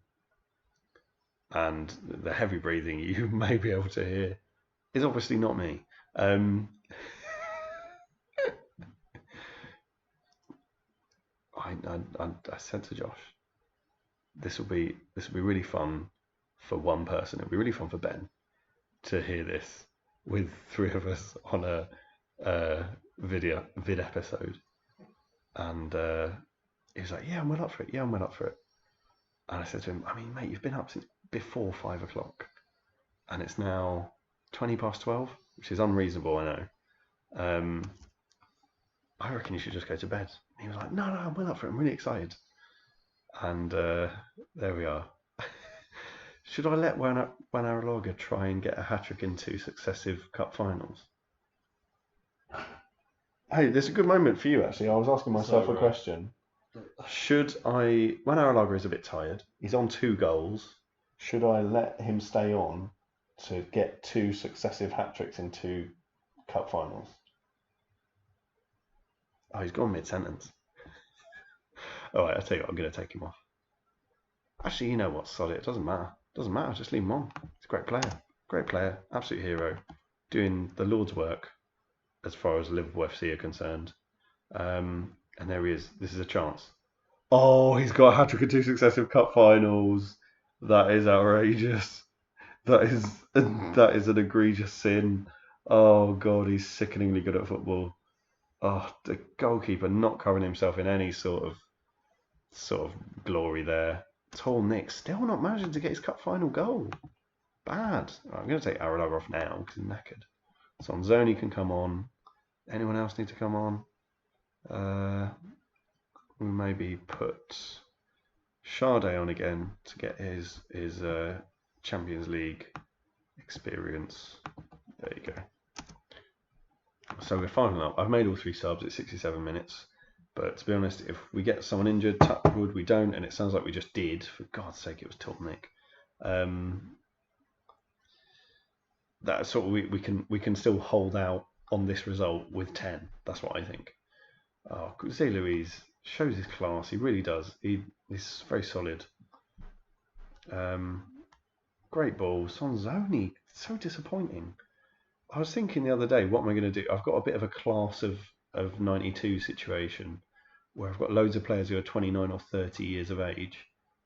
the heavy breathing you may be able to hear is obviously not me. I said to Josh, this will be really fun for one person. It'll be really fun for Ben to hear this with 3 of us on a vid episode. And he was like, yeah, I'm well up for it. And I said to him, I mean, mate, you've been up since before 5 o'clock. And it's now 20 past 12, which is unreasonable, I know. I reckon you should just go to bed. And he was like, no, I'm well up for it. I'm really excited. And there we are. Should I let Arrillaga try and get a hat-trick in 2 successive cup finals? Hey, there's a good moment for you, actually. I was asking myself a question. Should I, when Arrillaga is a bit tired, he's on 2 goals, should I let him stay on to get 2 successive hat-tricks in 2 cup finals? Oh, he's gone mid-sentence. Alright, I'll tell you what, I'm going to take him off. Actually, you know what, sod it, it doesn't matter. Just leave him on. He's a great player, absolute hero, doing the Lord's work as far as Liverpool FC are concerned. And there he is. This is a chance. Oh, he's got a hat-trick in 2 successive cup finals. That is outrageous. That is an egregious sin. Oh God, he's sickeningly good at football. Oh, the goalkeeper not covering himself in any sort of glory there. Tall Nick still not managing to get his cup final goal. Bad. Right, I'm going to take Arrillaga off now because he's knackered. So Zoni can come on. Anyone else need to come on? We maybe put Sade on again to get his Championzzz League experience. There you go. So we're 5-0 up. I've made all 3 subs at 67 minutes. But to be honest, if we get someone injured, touch wood, we don't, and it sounds like we just did. For God's sake, it was Tall Nick. That sort of we can still hold out on this result with 10. That's what I think. Oh, Zzzstaniforth shows his class. He really does. He's very solid. Great ball. Sonzoni, so disappointing. I was thinking the other day, what am I going to do? I've got a bit of a class of 92 situation where I've got loads of players who are 29 or 30 years of age.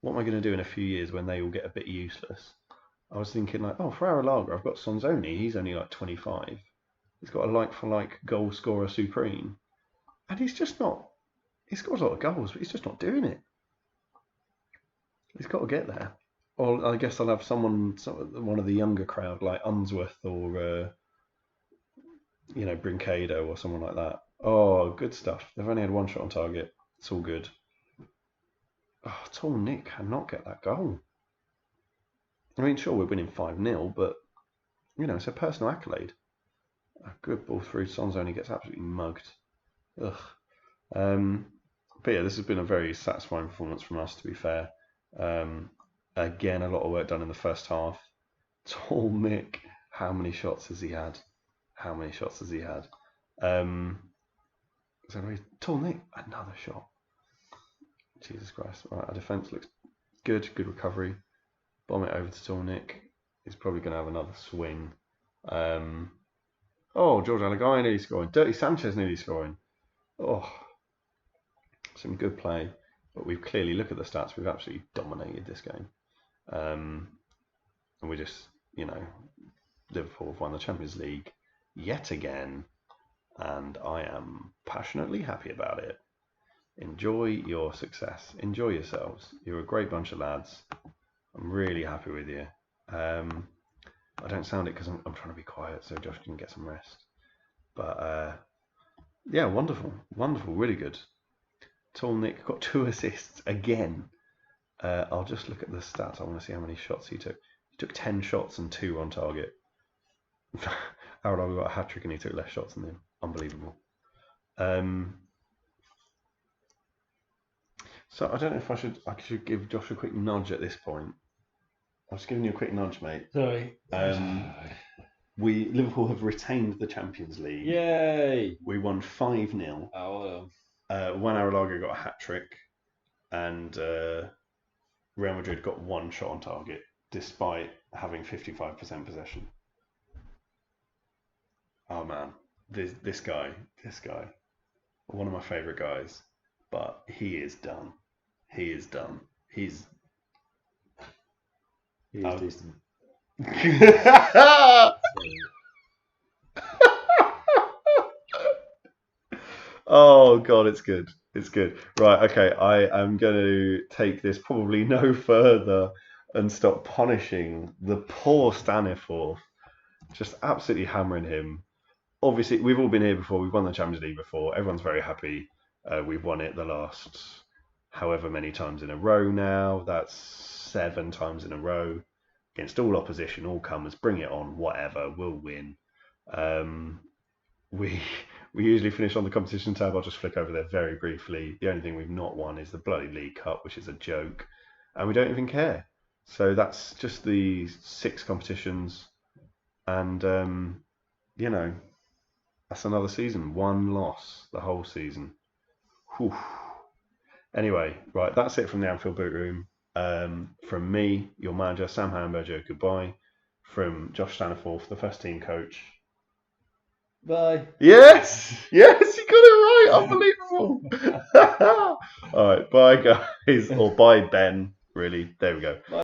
What am I going to do in a few years when they all get a bit useless? I was thinking like, oh, for our lager, I've got Sonzoni. He's only like 25. He's got a like-for-like goal scorer supreme. And he's just not... He scores a lot of goals, but he's just not doing it. He's got to get there. Or I guess I'll have one of the younger crowd, like Unsworth or, Brincado or someone like that. Oh, good stuff. They've only had one shot on target. It's all good. Oh, tall Nick cannot get that goal. I mean, sure, we're winning 5-0, but, it's a personal accolade. A good ball through. Sonzoni gets absolutely mugged. Ugh. But yeah, this has been a very satisfying performance from us, to be fair. Again, a lot of work done in the first half. Tall Nick, how many shots has he had? Tall Nick, another shot. Jesus Christ. Right, our defence looks good. Good recovery. Bomb it over to Tall Nick. He's probably going to have another swing. George Alagai nearly scoring. Dirty Sanchez nearly scoring. Oh, some good play. But we've clearly, look at the stats, we've absolutely dominated this game. And we just, Liverpool have won the Champions League yet again. And I am passionately happy about it. Enjoy your success. Enjoy yourselves. You're a great bunch of lads. I'm really happy with you. I don't sound it because I'm trying to be quiet so Josh can get some rest. But yeah, wonderful, really good. Tall Nick got 2 assists again. I'll just look at the stats. I want to see how many shots he took. He took 10 shots and 2 were on target. Arola got a hat-trick and he took less shots than him. Unbelievable. So I don't know if I should give Josh a quick nudge at this point. I was giving you a quick nudge, mate. Sorry. Liverpool have retained the Champions League. Yay! We won 5-0. Oh, Juan Aralaga got a hat-trick and Real Madrid got 1 shot on target despite having 55% possession. Oh man, this guy, one of my favourite guys, but he is done. He's decent. Oh god, it's good. Right, okay, I am going to take this probably no further and stop punishing the poor Zzzstaniforth. Just absolutely hammering him. Obviously, we've all been here before. We've won the Champions League before. Everyone's very happy. We've won it the last however many times in a row now. That's 7 times in a row. Against all opposition, all comers, bring it on, whatever, we'll win. We usually finish on the competition tab. I'll just flick over there very briefly. The only thing we've not won is the bloody League Cup, which is a joke. And we don't even care. So that's just the 6 competitions. And, that's another season. 1 loss the whole season. Whew. Anyway, right, that's it from the Anfield boot room. From me, your manager, Sam Hamburger, goodbye. From Josh Zzzstaniforth, the first team coach. Bye. Yes, you got it right. Unbelievable. All right, bye guys, or bye Ben. Really, there we go. Bye.